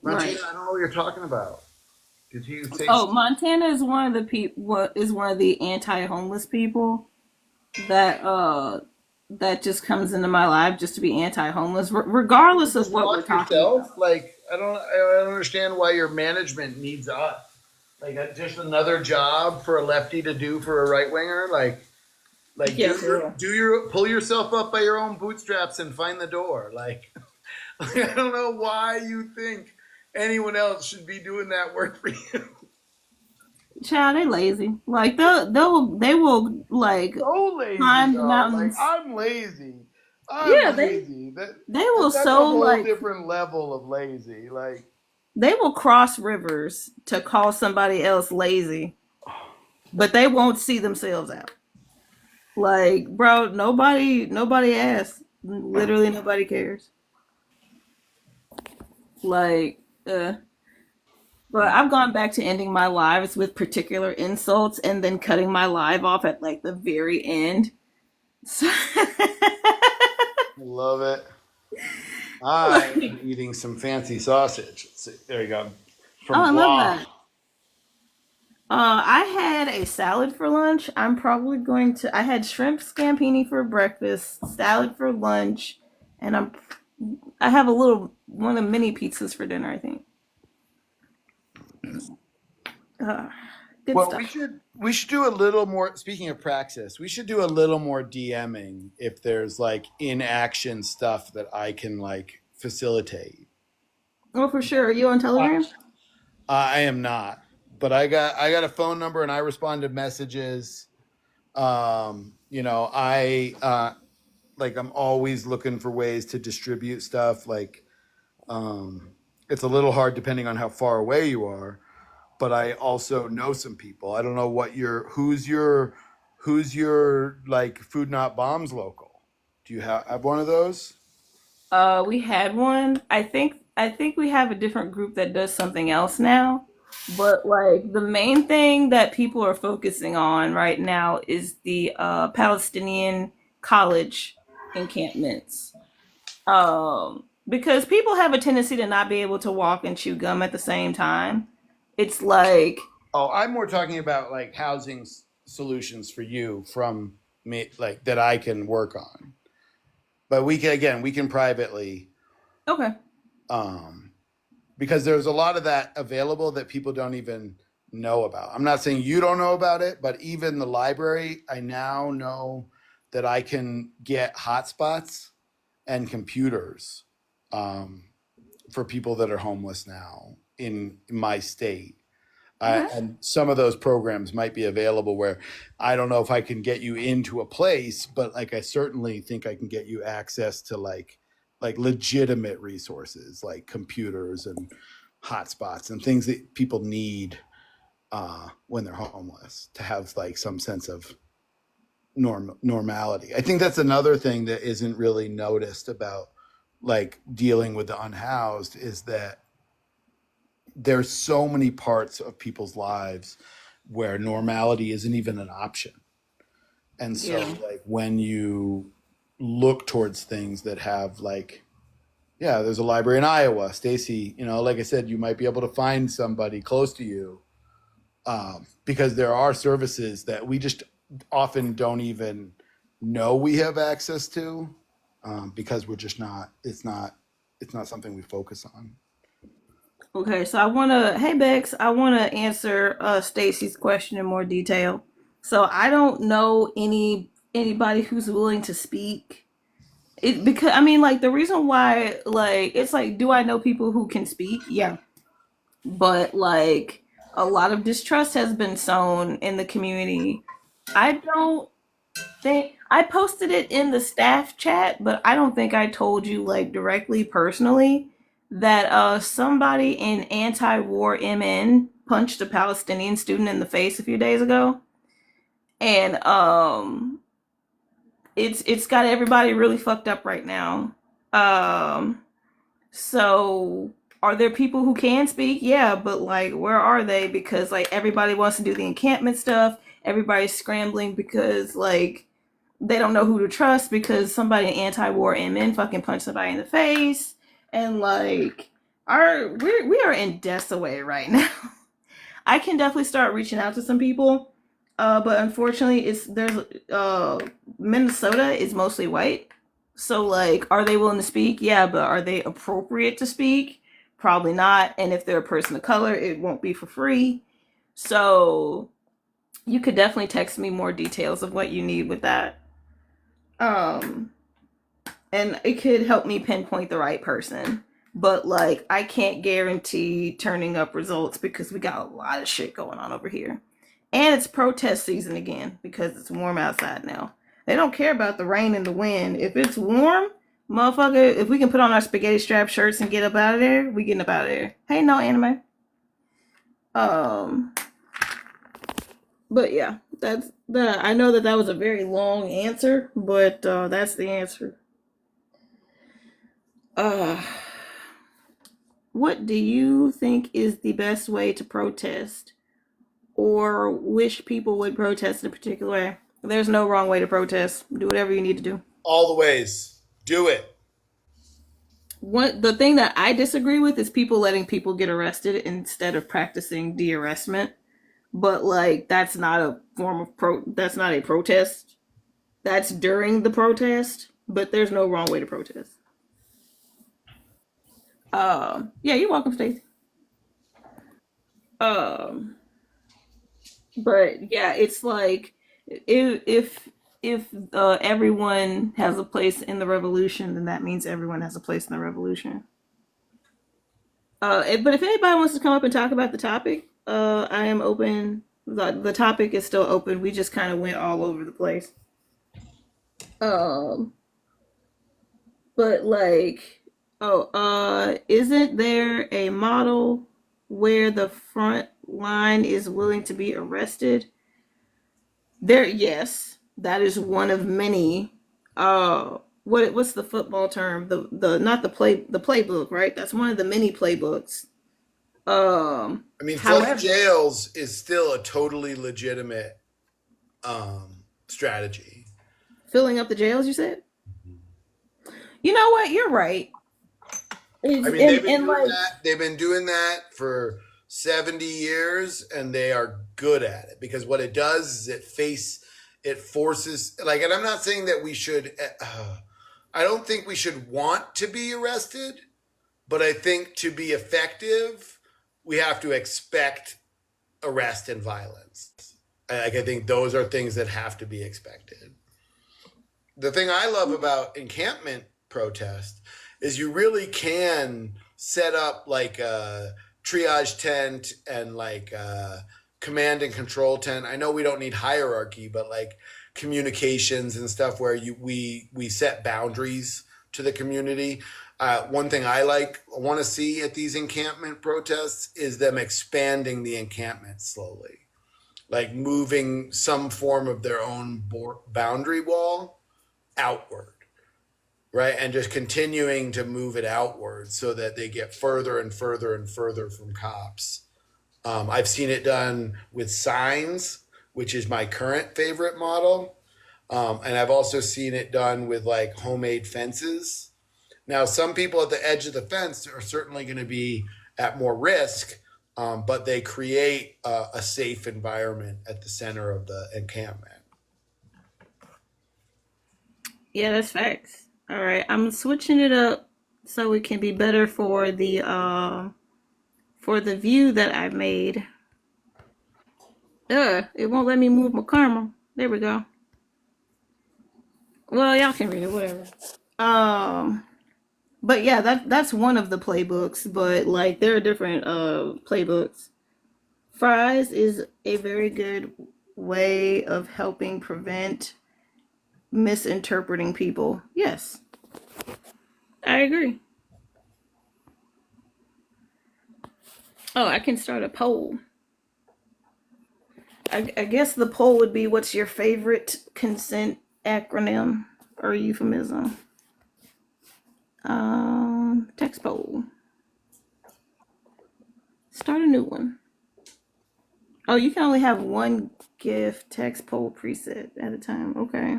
Martina, Right. I don't know what you're talking about. Did you say? Oh, Montana is one of the people is one of the anti-homeless people that that just comes into my life just to be anti-homeless, regardless of Just what we're talk talking yourself? about. Like, I don't understand why your management needs us. Like, that's just another job for a lefty to do for a right winger. Like Yeah, for real. pull yourself up by your own bootstraps and find the door. Like, I don't know why you think anyone else should be doing that work for you. Child, they lazy. Like they will like So lazy, climb the though. Like, mountains. I'm lazy. I'm Yeah, they lazy. they will That's a so whole like different level of lazy. Like, they will cross rivers to call somebody else lazy, but they won't see themselves out. Like, bro, nobody asks. Literally nobody cares. Like, but I've gone back to ending my lives with particular insults and then cutting my live off at like the very end. So, I love it. I am eating some fancy sausage. Let's see. There you go. Oh, From I love Blois. that. I had a salad for lunch. I'm probably going to. I had shrimp scampi for breakfast, salad for lunch, and I have a little one of the mini pizzas for dinner. I think. Uh, Good Well, we stuff. should do a little more. Speaking of praxis, we should do a little more DMing if there's like in action stuff that I can like facilitate. Oh, for sure. Are you on Telegram? I am not, but I got a phone number and I respond to messages. Like I'm always looking for ways to distribute stuff. Like it's a little hard depending on how far away you are, but I also know some people. I don't know who's your like Food Not Bombs local. Do you have one of those? We had one. I think we have a different group that does something else now. But like the main thing that people are focusing on right now is the Palestinian college encampments. Because people have a tendency to not be able to walk and chew gum at the same time. It's like, Oh, I'm more talking about like housing solutions for you from me, like that I can work on. But we can privately, okay. um, because there's a lot of that available that people don't even know about. I'm not saying you don't know about it, but even the library, I now know that I can get hotspots and computers um, for people that are homeless now in my state. Okay. And some of those programs might be available where I don't know if I can get you into a place, but like I certainly think I can get you access to like legitimate resources like computers and hotspots and things that people need when they're homeless to have like some sense of normality. I think that's another thing that isn't really noticed about like dealing with the unhoused is that there's so many parts of people's lives where normality isn't even an option. And so Yeah. like when you look towards things that have like yeah, there's a library in Iowa, Stacy, like I said, you might be able to find somebody close to you because there are services that we just often don't even know we have access to because we're just not it's not something we focus on. Okay, so hey Bex, I wanna answer Stacy's question in more detail. So I don't know anybody who's willing to speak. Because I mean like the reason why like it's like do I know people who can speak? Yeah. But like a lot of distrust has been sown in the community. I don't think I posted it in the staff chat, but I don't think I told you like directly personally that somebody in anti-war MN punched a Palestinian student in the face a few days ago. And it's got everybody really fucked up right now. Um so are there people who can speak? Yeah, but like where are they? Because like everybody wants to do the encampment stuff. Everybody's scrambling because like they don't know who to trust because somebody in anti-war MN fucking punched somebody in the face. And like we are in disarray right now. I can definitely start reaching out to some people. But unfortunately Minnesota is mostly white. So like are they willing to speak? Yeah, but are they appropriate to speak? Probably not. And if they're a person of color, it won't be for free. So you could definitely text me more details of what you need with that. Um and it could help me pinpoint the right person. But like I can't guarantee turning up results because we got a lot of shit going on over here. And it's protest season again because it's warm outside now. They don't care about the rain and the wind. If it's warm, motherfucker, if we can put on our spaghetti strap shirts and get up out of there, we getting up out of there. Hey, no anime. Um, but yeah, that's that. I know that that was a very long answer, but that's the answer. Uh, what do you think is the best way to protest, or wish people would protest in a particular way? There's no wrong way to protest. Do whatever you need to do. All the ways. Do it. the thing that I disagree with is people letting people get arrested instead of practicing de-arrestment. But like that's not a form of that's not a protest. That's during the protest, but there's no wrong way to protest. Yeah, you're welcome, Stacey. Um, but yeah, it's like if everyone has a place in the revolution, then that means everyone has a place in the revolution. But if anybody wants to come up and talk about the topic, I am open. The topic is still open. We just kind of went all over the place. Um, but like, isn't there a model where the front line is willing to be arrested? There, yes, that is one of many. What's the football term? The not the playbook, right? That's one of the many playbooks. I mean, flooding However, jails is still a totally legitimate strategy. filling up the jails, you said. You know what? You're right. I mean, they've been doing that for 70 years, and they are good at it because what it does is it forces like, and I'm not saying that we should. I don't think we should want to be arrested, but I think to be effective, we have to expect arrest and violence. I think those are things that have to be expected. The thing I love about encampment protest is you really can set up like a triage tent and like a command and control tent. I know we don't need hierarchy, but like communications and stuff where we set boundaries to the community. One thing I want to see at these encampment protests is them expanding the encampment slowly, like moving some form of their own boundary wall outward, right? And just continuing to move it outward so that they get further and further and further from cops. I've seen it done with signs, which is my current favorite model. And I've also seen it done with like homemade fences. Now, some people at the edge of the fence are certainly going to be at more risk, but they create a safe environment at the center of the encampment. Yeah, that's facts. All right, I'm switching it up so it can be better for the view that I've made. It won't let me move my camera. There we go. Well, y'all can read it, whatever. But yeah, that's one of the playbooks, but like there are different playbooks. Fries is a very good way of helping prevent misinterpreting people. Yes, I agree. Oh, I can start a poll. I guess the poll would be, what's your favorite consent acronym or euphemism? Text poll. Start a new one. Oh, you can only have one GIF text poll preset at a time. Okay.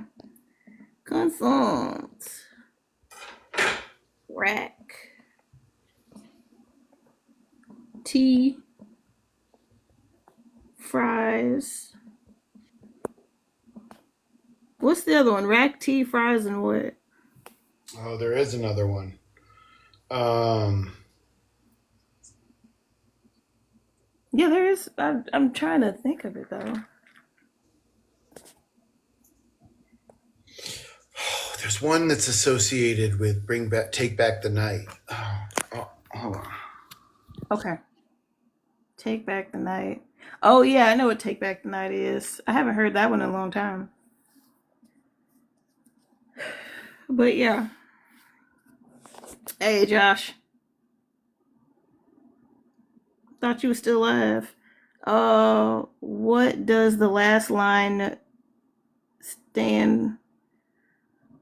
Consult. Rack. Tea. Fries. What's the other one? Rack, tea, fries, and what? Oh, there is another one. Yeah, there is. I'm trying to think of it though. There's one that's associated with Take Back the Night. Hold on. Okay. Take Back the Night. Oh yeah, I know what Take Back the Night is. I haven't heard that one in a long time. But yeah. Hey Josh. Thought you were still alive. What does the last line stand?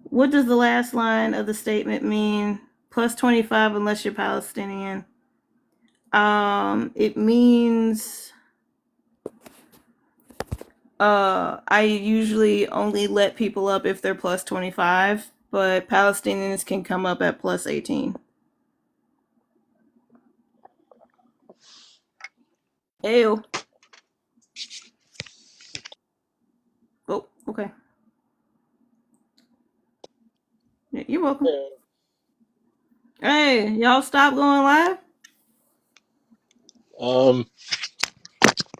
What does the last line of the statement mean? Plus 25 unless you're Palestinian. It means I usually only let people up if they're plus 25, but Palestinians can come up at plus 18. Ew. Oh, okay. You're welcome. Hey, y'all stop going live?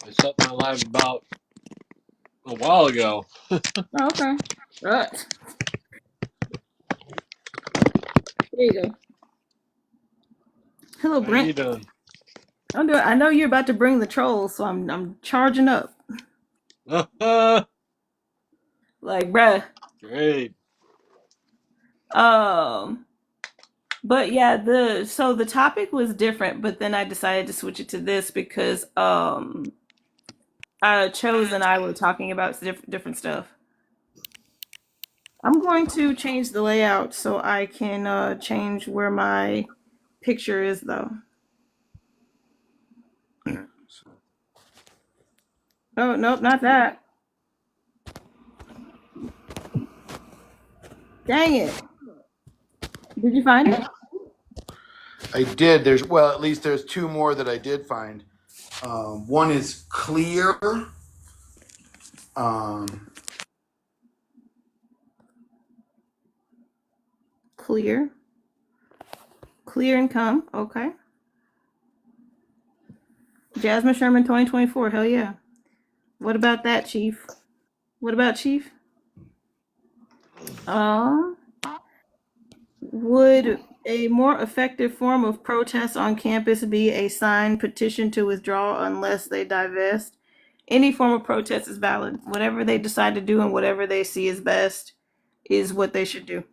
I set my live about a while ago. Oh, okay. Right. There you go. Hello, How you Brent. doing? I'm doing. I know you're about to bring the trolls, so I'm charging up. Like, bruh. Great. Um, but yeah, the topic was different, but then I decided to switch it to this because Chose and I were talking about different stuff. I'm going to change the layout so I can change where my picture is though. Oh, nope, not that. Dang it. Did you find it? I did. At least there's two more that I did find. One is clear. Um, Clear. Clear and come. Okay. Jasmine Sherman 2024. Hell yeah. What about that, Chief? What about Chief? Um, would a more effective form of protest on campus be a signed petition to withdraw unless they divest? Any form of protest is valid. Whatever they decide to do and whatever they see is best is what they should do.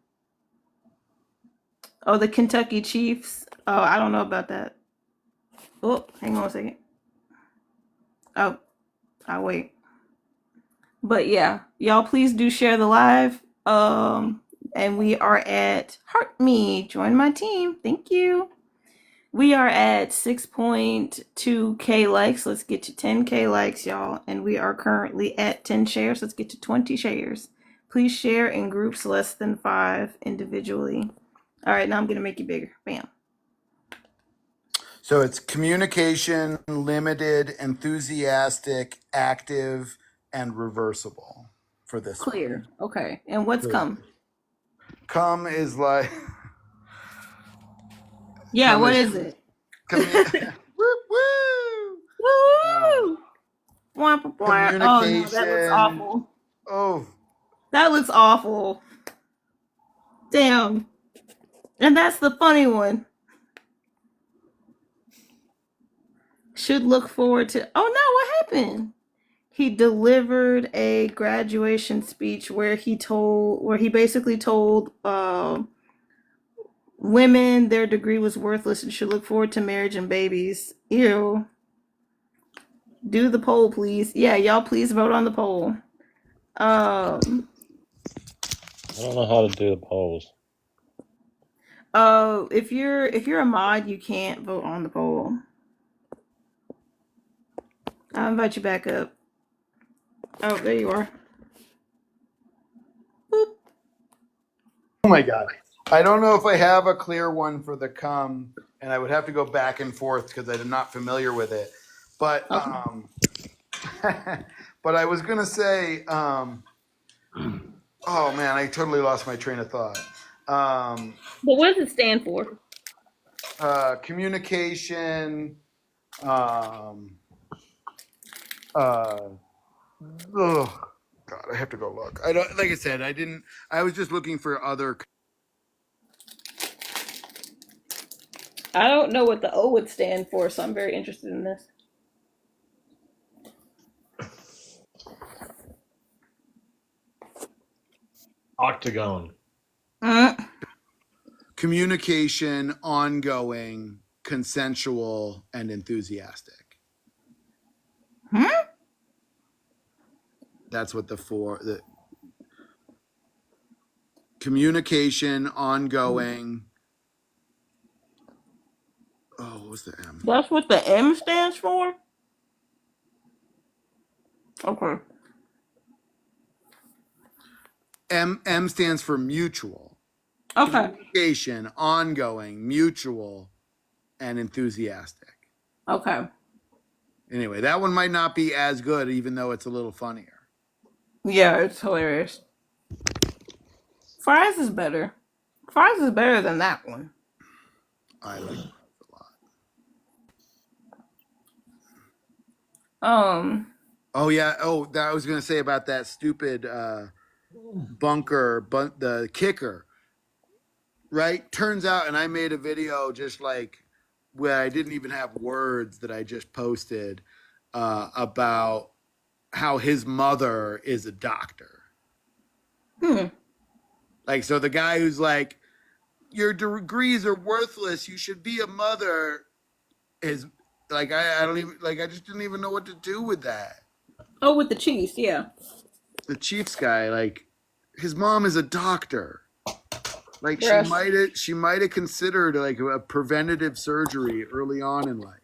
Oh, the Kentucky Chiefs. Oh, I don't know about that. Oh, hang on a second. Oh, I'll wait. But yeah, y'all please do share the live. And we are at Heart Me. Join my team. Thank you. We are at 6.2K likes. Let's get to 10K likes, y'all. And we are currently at 10 shares. Let's get to 20 shares. Please share in groups less than 5 individually. All right, now I'm going to make you bigger. Bam. so it's communication, limited, enthusiastic, active, and reversible for this Clear. Okay. And what's one. come? Come is like Yeah, come what is is it? woo woo. Woo! Oh no, that looks Communication. awful. Oh, That looks awful. Damn. And that's the funny one. Should look forward to. Oh no, what happened? He delivered a graduation speech where he basically told women their degree was worthless and should look forward to marriage and babies. Ew. Do the poll, please. Yeah, y'all please vote on the poll. I don't know how to do the polls. If you're a mod, you can't vote on the poll. I'll invite you back up. Oh, there you are. Boop. oh my God. I don't know if I have a clear one for the come, and I would have to go back and forth because I'm not familiar with it. But Okay. but I was gonna say, oh man, I totally lost my train of thought. But what does it stand for? Communication. Oh God, I have to go look. I don't. Like I said, I didn't. I was just looking for other. I don't know what the O would stand for, so I'm very interested in this. Octagon. Mm. Communication, ongoing, consensual, and enthusiastic. Hmm? That's what the communication, ongoing. Oh, what was the M? That's what the M stands for? Okay. M stands for mutual. Okay. Communication, ongoing, mutual, and enthusiastic. Okay. Anyway, that one might not be as good, even though it's a little funnier. Yeah, it's hilarious. Fries is better. Fries is better than that one. I like it a lot. Oh yeah. Oh, that I was gonna say about that stupid bunker, the kicker. Right? Turns out, and I made a video just like where I didn't even have words that I just posted about how his mother is a doctor. Like, so the guy who's like, your degrees are worthless, you should be a mother, is like, I don't even, like, I just didn't even know what to do with that. Oh, with the Chiefs, yeah. The Chiefs guy, like, his mom is a doctor. Like, Bruh. she might have considered like a preventative surgery early on in life.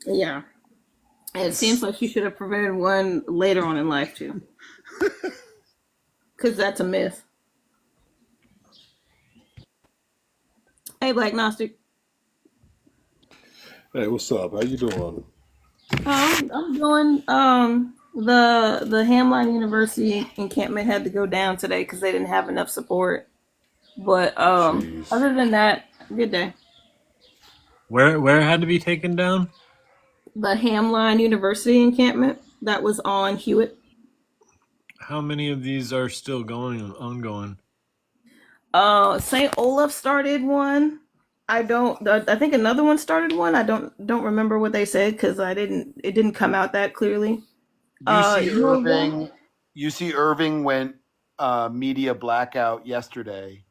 Yeah. And it seems like she should have prevented one later on in life too. Because that's a myth. Hey, Black Gnostic. Hey, what's up? How you doing? I'm doing the Hamline University encampment had to go down today because they didn't have enough support. But Jeez. other than that, good day. Where it had to be taken down? The Hamline University encampment that was on Hewitt. How many of these are still ongoing? St. Olaf started one. I don't. I think another one started one. I don't remember what they said because I didn't. It didn't come out that clearly. UC U of M. Irving, UC Irving went media blackout yesterday.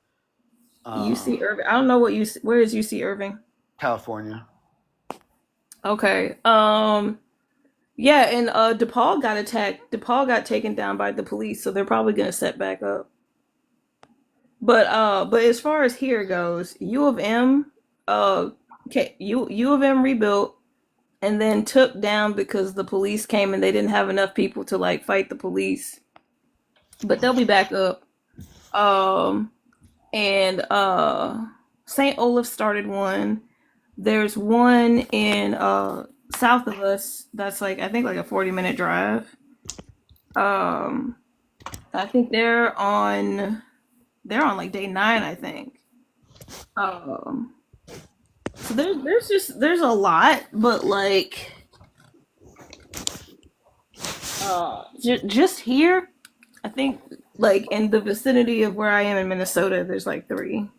UC Irving. I don't know what UC. Where is UC Irving? California. Okay. Yeah, and DePaul got attacked. DePaul got taken down by the police, so they're probably gonna set back up. But as far as here goes, U of M, okay, U of M rebuilt and then took down because the police came and they didn't have enough people to like fight the police. But they'll be back up. Um, and St. Olaf started one. There's one in south of us that's like I think like a 40-minute drive. Um, I think they're on like day 9, I think. Um, so there's a lot, but like just here, I think like in the vicinity of where I am in Minnesota, there's like 3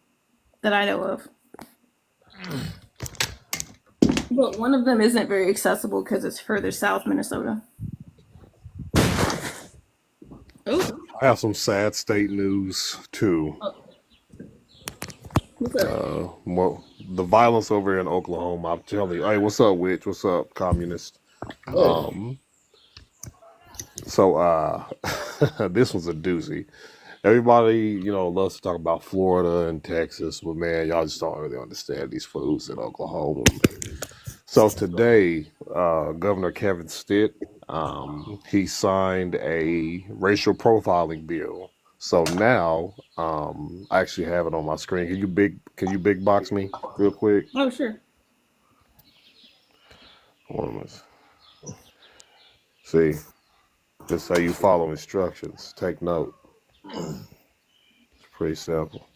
that I know of. But one of them isn't very accessible because it's further south Minnesota. Oh, I have some sad state news too. what's up? Well, the violence over in Oklahoma. I'm telling you. Hey, what's up, witch? What's up, communist? Oh, So, this was a doozy. Everybody, loves to talk about Florida and Texas, but man, y'all just don't really understand these fools in Oklahoma. So today, Governor Kevin Stitt, he signed a racial profiling bill. So now, I actually have it on my screen. Can you big box me real quick? oh, sure. One minute. See, just how you follow instructions. Take note. It's pretty simple.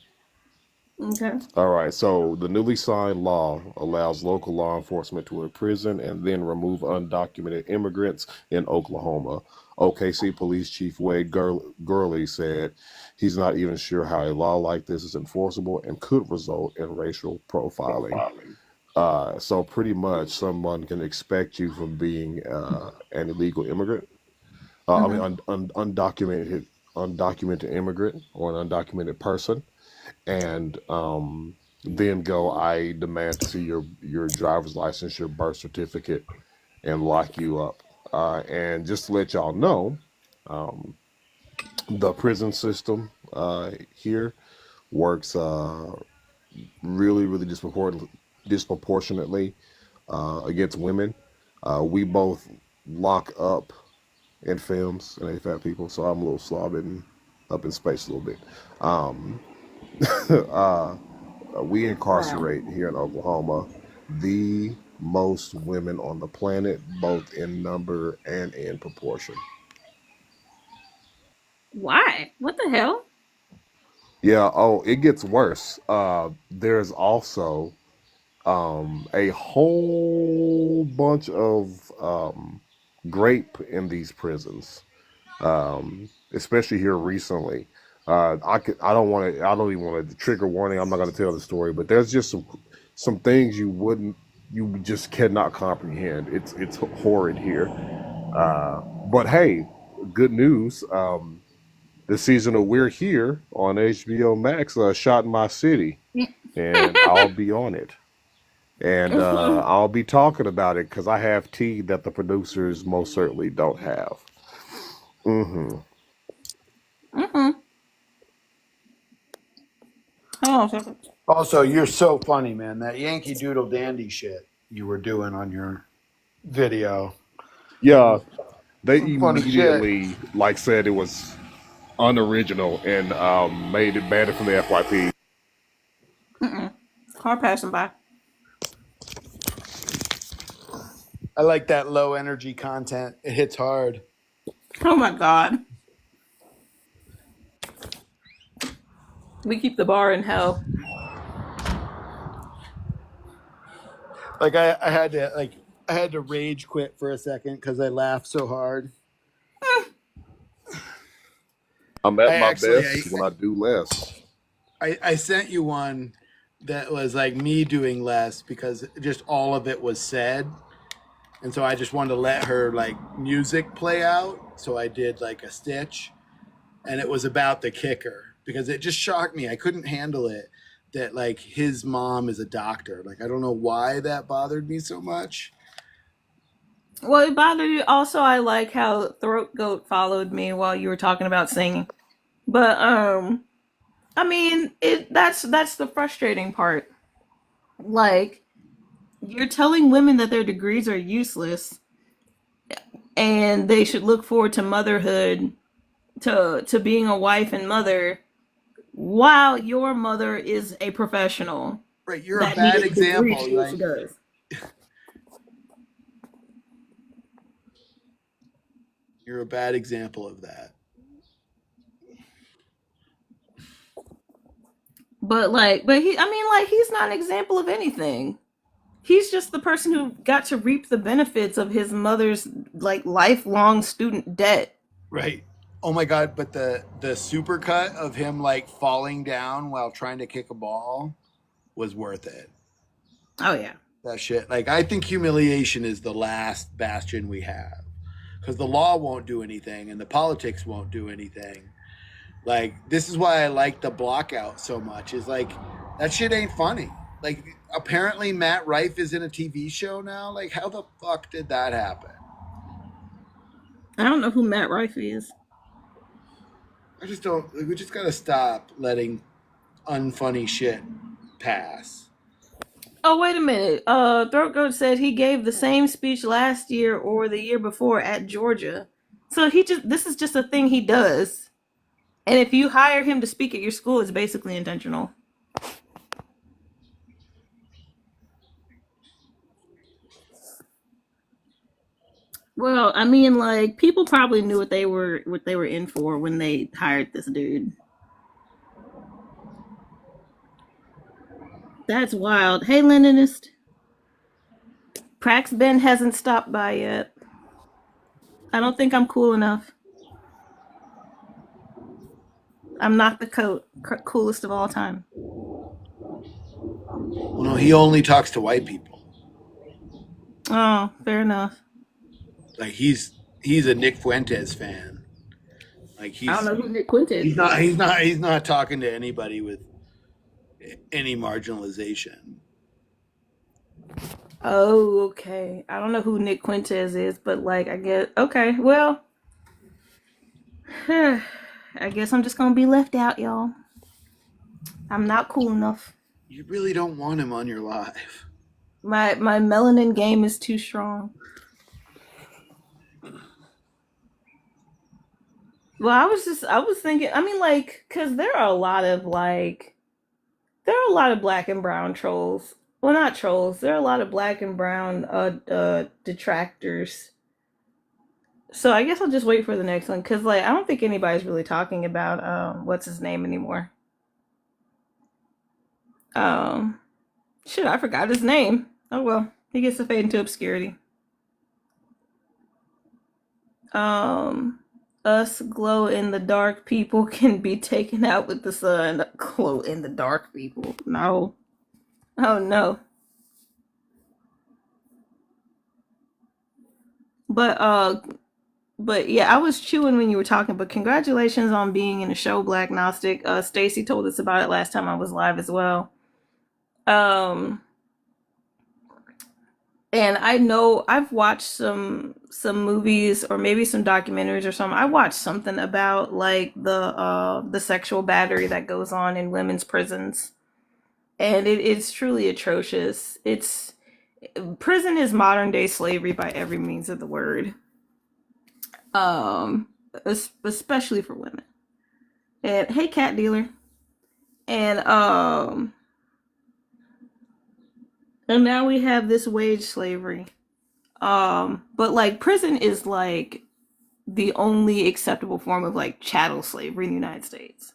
Okay. All right, so the newly signed law allows local law enforcement to imprison and then remove undocumented immigrants in Oklahoma. OKC Police Chief Wade Gurley said he's not even sure how a law like this is enforceable and could result in racial profiling. So pretty much someone can expect you from being an illegal immigrant. I mean, Mm-hmm. undocumented immigrant or an undocumented person, and then go, I demand to see your driver's license, your birth certificate, and lock you up. And just to let y'all know, the prison system here works really, really disproportionately against women. We both lock up in films and AFAB people, so I'm a little slobbing up in space a little bit. Um, we Wow. incarcerate here in Oklahoma the most women on the planet, both in number and in proportion. Why? What the hell? Yeah, oh, it gets worse. There's also a whole bunch of grape in these prisons, especially here recently. I don't want to. I don't even want to trigger warning. I'm not going to tell the story, but there's just some things you just cannot comprehend. It's horrid here. But hey, good news. The season of We're Here on HBO Max shot in my city, and I'll be on it. And I'll be talking about it because I have tea that the producers most certainly don't have. Hmm. Mm-mm. Oh, so- Also, you're so funny, man. That Yankee Doodle Dandy shit you were doing on your video. Yeah, they Some funny shit. immediately like said it was unoriginal and made it banned it from the FYP. mm-mm. Car passing by. I like that low energy content. It hits hard. Oh my god. We keep the bar in hell. Like I had to rage quit for a second because I laughed so hard. I'm I at my actually best when I do less. I sent you one that was like me doing less because just all of it was said. And so I just wanted to let her like music play out. So I did like a stitch, and it was about the kicker because it just shocked me. I couldn't handle it that like his mom is a doctor. Like I don't know why that bothered me so much. Well, it bothered you. Also, I like how Throat Goat followed me while you were talking about singing. But I mean, that's the frustrating part. Like, you're telling women that their degrees are useless and they should look forward to motherhood, to being a wife and mother, while your mother is a professional Right, you're a that bad needed a degree to example. do what she Like does. you're a bad example of that. But he, I mean, like, he's not an example of anything. He's just the person who got to reap the benefits of his mother's like lifelong student debt. Right. Oh my god, but the supercut of him like falling down while trying to kick a ball was worth it. Oh yeah. That shit. Like I think humiliation is the last bastion we have. Cuz the law won't do anything and the politics won't do anything. Like this is why I like the blockout so much. Is like that shit ain't funny. Like apparently Matt Rife is in a TV show now. Like how the fuck did that happen? I don't know who Matt Rife is. I just don't. Like, we just gotta stop letting unfunny shit pass. Oh wait a minute. Throat Goat said he gave the same speech last year or the year before at Georgia. So this is just a thing he does. And if you hire him to speak at your school, it's basically intentional. Well, I mean, like, people probably knew what they were in for when they hired this dude. That's wild. Hey, Leninist. Prax Ben hasn't stopped by yet. I don't think I'm cool enough. I'm not the coolest of all time. Well, no, he only talks to white people. Oh, fair enough. Like he's a Nick Fuentes fan. Like I don't know who Nick Quintet is. he's not talking to anybody with any marginalization. Oh, okay. I don't know who Nick Quintez is, but like, I guess, okay, well, I guess I'm just gonna be left out, y'all. I'm not cool enough. You really don't want him on your live. My melanin game is too strong. Well, I was thinking, I mean, like, cause there are a lot of black and brown trolls Well, not trolls. There are a lot of black and brown detractors. So I guess I'll just wait for the next one because, like, I don't think anybody's really talking about what's his name anymore. Um, Shit, I forgot his name. Oh well, he gets to fade into obscurity. Um, Us glow in the dark people can be taken out with the sun. Glow in the dark people. No. Oh no. But but yeah, I was chewing when you were talking, but congratulations on being in the show Black Gnostic. Stacy told us about it last time I was live as well. Um and I know I've watched some movies or maybe some documentaries or something. I watched something about like the sexual battery that goes on in women's prisons. And it's truly atrocious. It's Prison is modern day slavery by every means of the word. Um Especially for women. And hey cat dealer. And and now we have this wage slavery. But like prison is like the only acceptable form of like chattel slavery in the United States.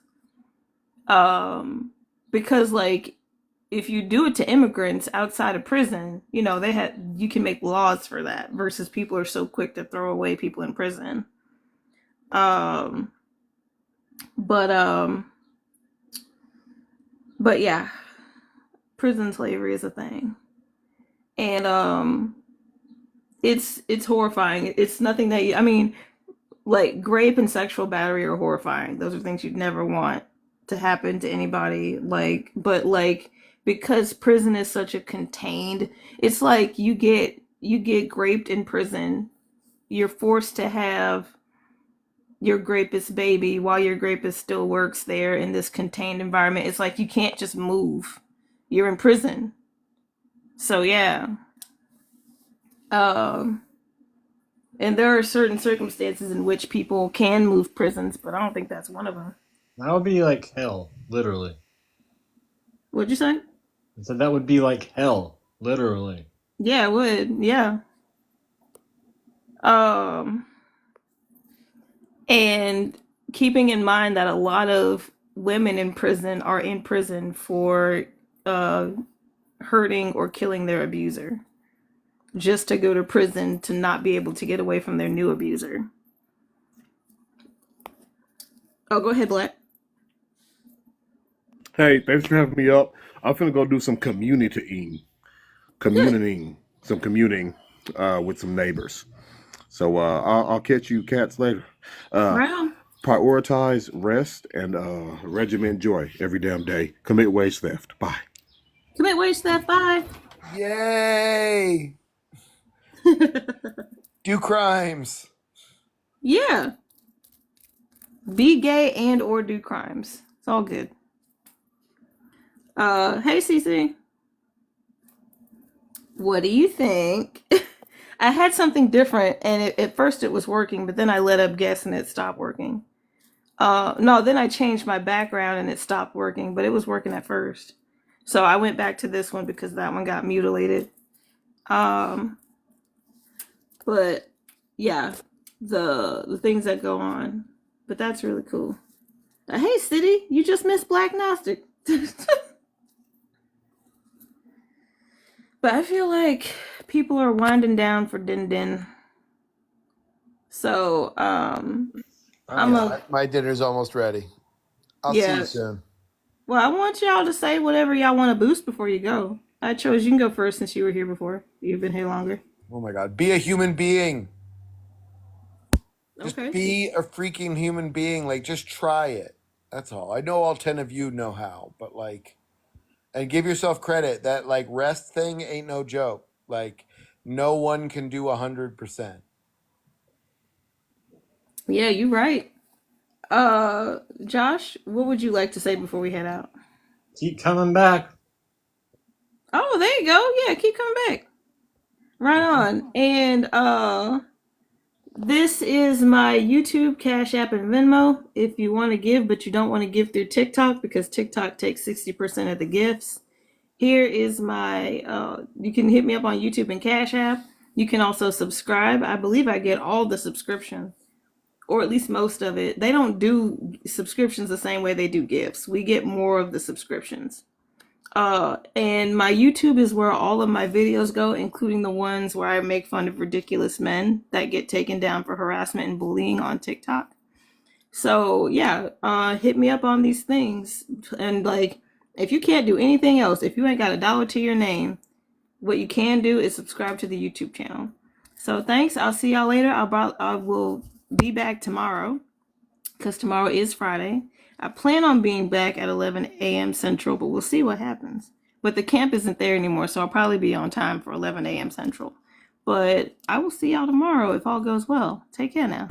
Um because like if you do it to immigrants outside of prison, you know, you can make laws for that versus people are so quick to throw away people in prison. Um but but yeah, prison slavery is a thing. And it's horrifying. It's nothing that I mean, like rape and sexual battery are horrifying. Those are things you'd never want to happen to anybody. Like, but like because prison is such a contained, it's like you get raped in prison. You're forced to have your rapist baby while your rapist still works there in this contained environment. It's like you can't just move. You're in prison. So yeah. Um and there are certain circumstances in which people can move prisons, but I don't think that's one of them. That would be like hell, literally. What'd you say? I said that would be like hell, literally. Yeah, it would. Yeah. Um, and keeping in mind that a lot of women in prison are in prison for uh, hurting or killing their abuser, just to go to prison to not be able to get away from their new abuser. Oh, go ahead, Black. Hey, thanks for having me up. I'm finna go do some Good. some communing with some neighbors. So I'll catch you cats later. Uh, Right on. Prioritize rest and regiment joy every damn day. Commit wage theft. Bye. Commit wage theft. Bye. Yay! Do crimes. Yeah. Be gay and or do crimes. It's all good. Hey CC. What do you think? I had something different, and at first it was working, but then I let up guess and it stopped working. No, then I changed my background and it stopped working, but it was working at first. So I went back to this one because that one got mutilated. Um, but yeah, the things that go on. But that's really cool. Hey, City, you just missed Black Gnostic. But I feel like people are winding down for Din Din. So, I'm a My dinner's almost ready. I'll see you yeah. soon. Well, I want y'all to say whatever y'all want to boost before you go. I chose you can go first since you were here before. You've been here longer. Oh my God. Be a human being. Just Okay. be a freaking human being. Like, just try it. That's all. I know all 10 of you know how, but like, and give yourself credit that like rest thing ain't no joke. Like, no one can do 100%. Yeah, you're right. Josh, what would you like to say before we head out? Keep coming back. Oh, there you go. Yeah, keep coming back. Right on. And this is my YouTube, Cash App, and Venmo. If you want to give, but you don't want to give through TikTok because TikTok takes 60% of the gifts, Here is my, you can hit me up on YouTube and Cash App. You can also subscribe. I believe I get all the subscriptions, or at least most of it. They don't do subscriptions the same way they do gifts. We get more of the subscriptions. And my YouTube is where all of my videos go, including the ones where I make fun of ridiculous men that get taken down for harassment and bullying on TikTok. So yeah, hit me up on these things. And like, if you can't do anything else, if you ain't got $1 to your name, what you can do is subscribe to the YouTube channel. So thanks. I'll see y'all later. I will be back tomorrow, because tomorrow is Friday. I plan on being back at 11 a.m. Central, but we'll see what happens. But the camp isn't there anymore, so I'll probably be on time for 11 a.m. Central. But I will see y'all tomorrow if all goes well. Take care now.